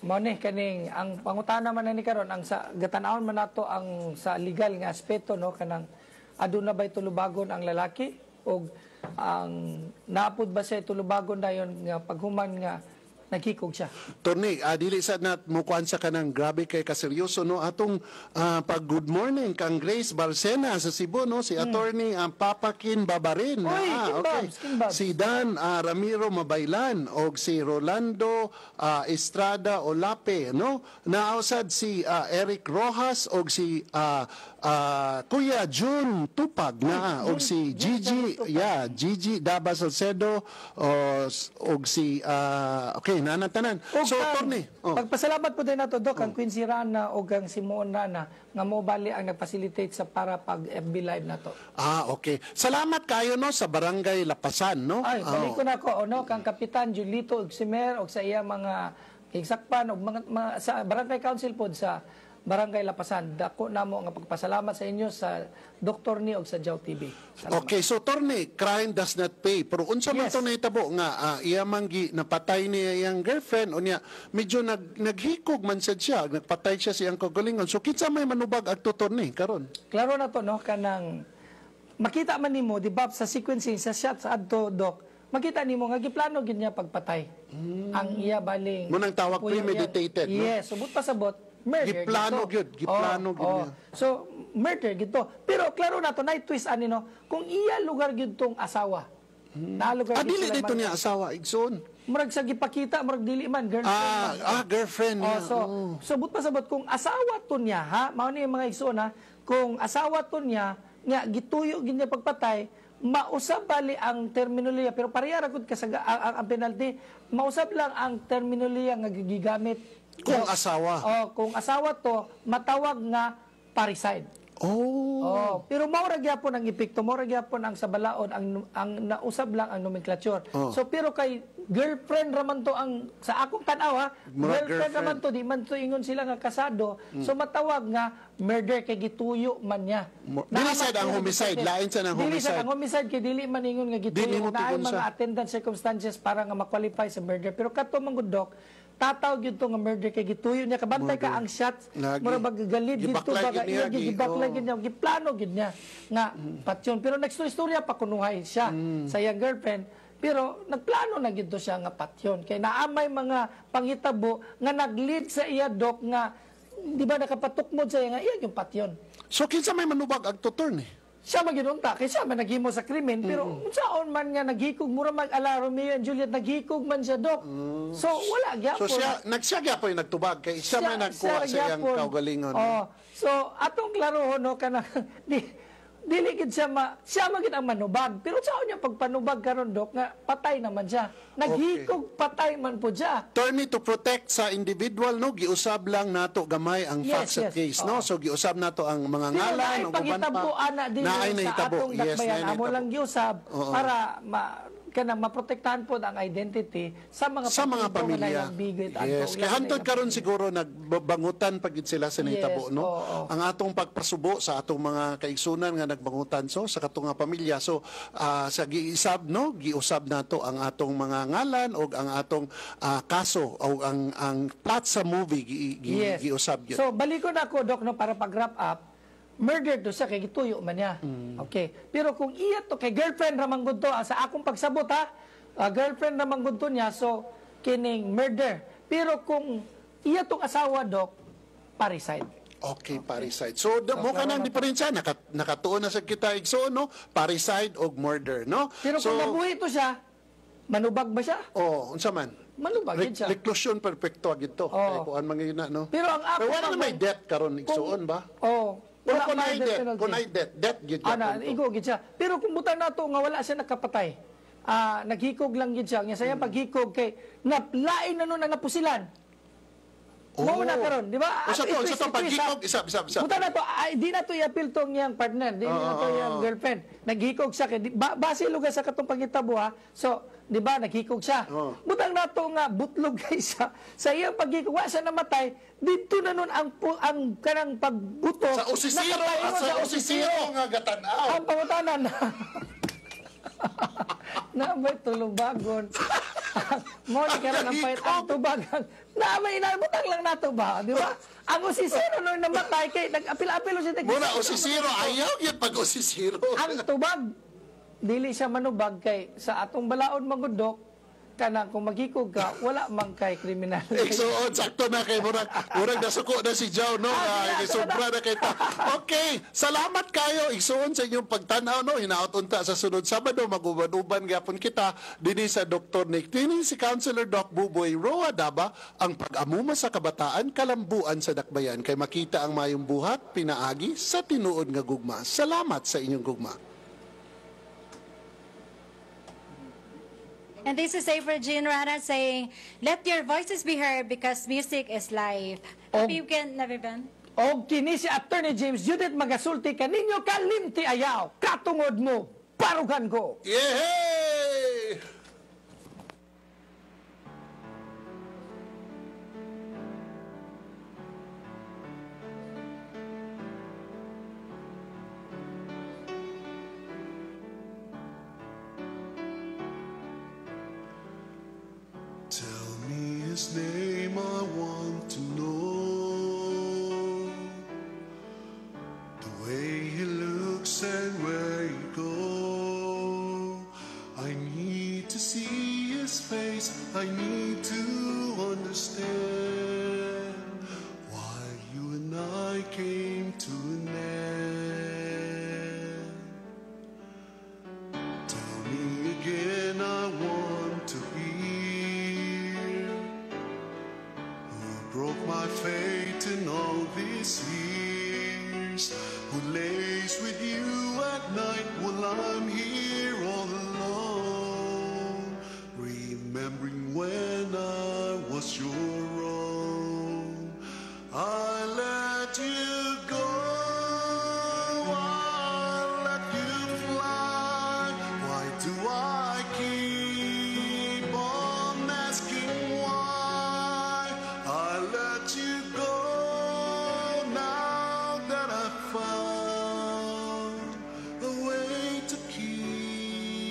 mao ni kaning ang pangutana man ni karon ang sa gatan-awon man nato ang sa legal nga aspeto no kanang aduna bay tulubagon ang lalaki og ang naapod ba siya tulubagon dayon nga paghuman nga nakikog siya. Torni, dili sad na mukuan sa kanang grabe kay kaseryoso, no? Atong pag good morning kang Grace Balsena sa Cebu, no? Si attorney Papakin Babarin. Oy, Kinbabs. Si Dan Ramiro Mabaylan og si Rolando Estrada Olape, no? Nausad si Eric Rojas og si Kuya June Tupag na og si Gigi Daba Salcedo og si okay nanatanan. So Tony, pagpasalamat po din nato dok ang Quincy Rana o ang Simon Rana nga mo bali ang nagfacilitate sa para pag FB live nato. Okay. Salamat kayo no sa Barangay Lapasan, no? Ay, balik ko na ko no kang Kapitan Julito og si Mayor og sa iya mga eksakpan og mga sa Barangay Council pod sa Barangay Lapasan. Dako namo nga pagpasalamat sa inyo sa Dr. Ni og sa Jaw TV. Salamat. Okay, so Torne, crime does not pay. Pero unsa man to nahitabo nga iya manggi napatay niya iyang girlfriend o niya medyo naghikog man sad siya, nagpatay siya sa iyang kagalingon. So kinsa may manubag adto Torne karon? Klaro na to no kanang makita man nimo di ba sa sequencing sa shots adto dok. Makita nimo nga giplano gid niya pagpatay. Ang iya baling Munang tawag premeditated, no? Yes, subot pasabot. Murder Giplano gyud, giplano gyud niya. So murder gito. Pero klaro na to na twist ani no kung iya lugar gyud tong asawa. Na lugar Dili dito niya asawa igsoon. Murag sa gipakita, murag dili man girlfriend. Girlfriend niya. So but pasabot kung asawa to niya ha, mao ni mga igsoon ha, kung asawa to niya nga gituyo gid niya pagpatay, mausab bali ang terminolohiya pero pareha ra gud kasaga ang penalty, mausab lang ang terminolohiya nga gigamit. Kung asawa. Kung asawa to, matawag nga parricide. Pero mao ra gyapon ang epekto, mao ra gyapon ang sabalaon ang nausab lang ang nomenclature. So pero kay girlfriend raman to ang sa akong tan-aw ha, girlfriend raman to di man to ingon sila nga kasado. So matawag nga murder kay gituyo man niya. Dili sad ang homicide, lain sa ang homicide. Dili sad ang homicide kay dili man ingon nga gituyo na ay mga attendant circumstances para nga ma-qualify sa murder. Pero kato man gud dok, tataw gyud to nga murder kay gituyo niya kabantay ka ang shots mura bagagalid dito baga gibaklay gid niya giplano gid niya nga patyon pero next istorya pa kunuhay siya sa iyang girlfriend pero nagplano na gid to siya nga patyon kay naamay mga panghitabo nga naglead sa iya dok nga di ba nakapatukmod sa iya nga iya yung patyon. So kinsa may manubag adto Torne? Siya maginunta kay siya man naghimo sa krimen pero unsaon man nga naghikog mura mag-ala Romeo and Juliet naghikog man siya dok. So wala gyapon. So siya gyapon yung nagtubag kay siya may nagkuha sa iyang kaugalingon. So atong klarohon no kana dili gid siya magid ang manubag pero saon niya pagpanubag karon dok nga patay naman siya. Naghikog patay man po siya. Attorney, to protect sa individual no giusab lang nato gamay ang facts sa case no. So giusab nato ang mga ngalan ug uban pa. Na din sa atong dakbayan amo lang giusab para kanang maprotektahan po ang identity sa mga pamilya. Yes, kaya hantod karon siguro nagbangutan pagid sila sa nahitabo, Yes, no? oo. Ang atong pagpasubo sa atong mga kaigsunan nga nagbangutan sa katong nga pamilya. So sa giisab, no, giusab nato ang atong mga ngalan o ang atong kaso o ang plot sa movie giusab yun. So balikon ako, Doc, no, para pag-wrap up. Murder to siya, kay gituyo man niya. Okay. Pero kung iya to, kay girlfriend ramang gud to, sa akong pagsabot ha, girlfriend ramang gud to niya, so kining murder. Pero kung iya tong asawa, Doc, parricide. Okay, parricide. So, mo ka nang diferensya, nakatuon na sa kita igsoon, no? Parricide o murder, no? Pero kung nabuhi to siya, manubag ba siya? Unsa man? Manubag yun siya. Reclusion perfecto agito. Kay kuan mangina, no? Pero ang ako Pero wala na may death karon igsoon ba? Wala kung may ay death, kung ay death gid igo gid siya. Pero kung butang nato nga wala siya nakapatay. Naghikog lang gid siya. Nya saya paghikog kay lain na nun ang napusilan. Mo na karon, di ba? Sa to paghikog isa. Butang nato di na to i-appeal tong yang partner, di na to yang girlfriend. Naghikog siya kay base lugar sa katong pangitabo ha. So, di ba naghikog siya. Butang nato nga butlog kay sa iyang paghikog wa siya namatay, dito na nun ang kanang pagbuto sa usisiro nga gatanaw. Ang pangutanan na may tulubagon. Mo ni karon ang pait ang tubagan. Na may inabutang lang nato ba, di ba? Ang usisiro nung namatay kay nag-apil-apil siya. Muna usisiro ayaw yun pag usisiro. Ang tubag dili siya manubag kay sa atong balaod magudok kanang kung maghikog ka wala man kay kriminal. Igsuon sakto na kay murag nasuko na si Joe, no? Sobra na kay ta. Okay, salamat kayo igsuon sa inyong pagtanaw, no? Hinaot unta sa sunod Sabado maguban-uban gyapon kita dinhi sa Dr. Nick. Dinhi si Counselor Doc Buboy Roa Daba, ang pag-amuma sa kabataan, kalambuan sa dakbayan kay makita ang mayong buhat pinaagi sa tinuod nga gugma. Salamat sa inyong gugma. And this is April Jean Rana saying, let your voices be heard because music is life. Happy weekend, everyone. Og kini si Attorney James Judith magasulti kaninyo kalimti ayaw, katungod mo, parugan ko. Yehey! Tell me his name, I want to know the way he looks and where he goes. I need to see his face, I need to understand why you and I came to an end. Tell me again, I want to hear who broke my faith in all these years, who lays with you at night while I'm here all alone, remembering when I was your own. I let you go, I let you fly. Why do I keep on asking why? I let you go now that I've found a way to keep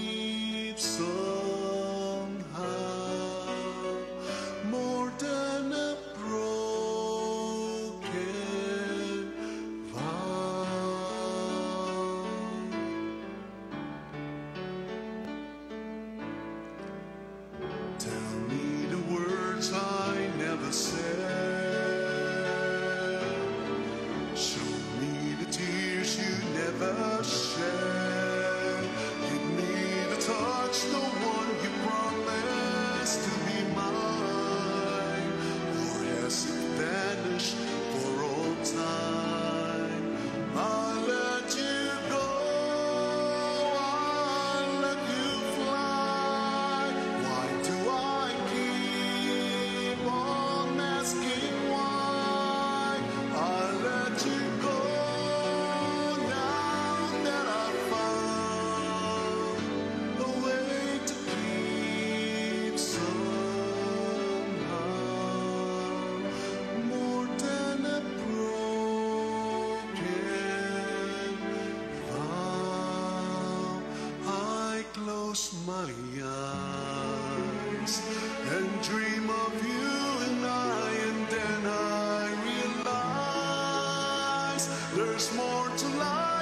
born to lie.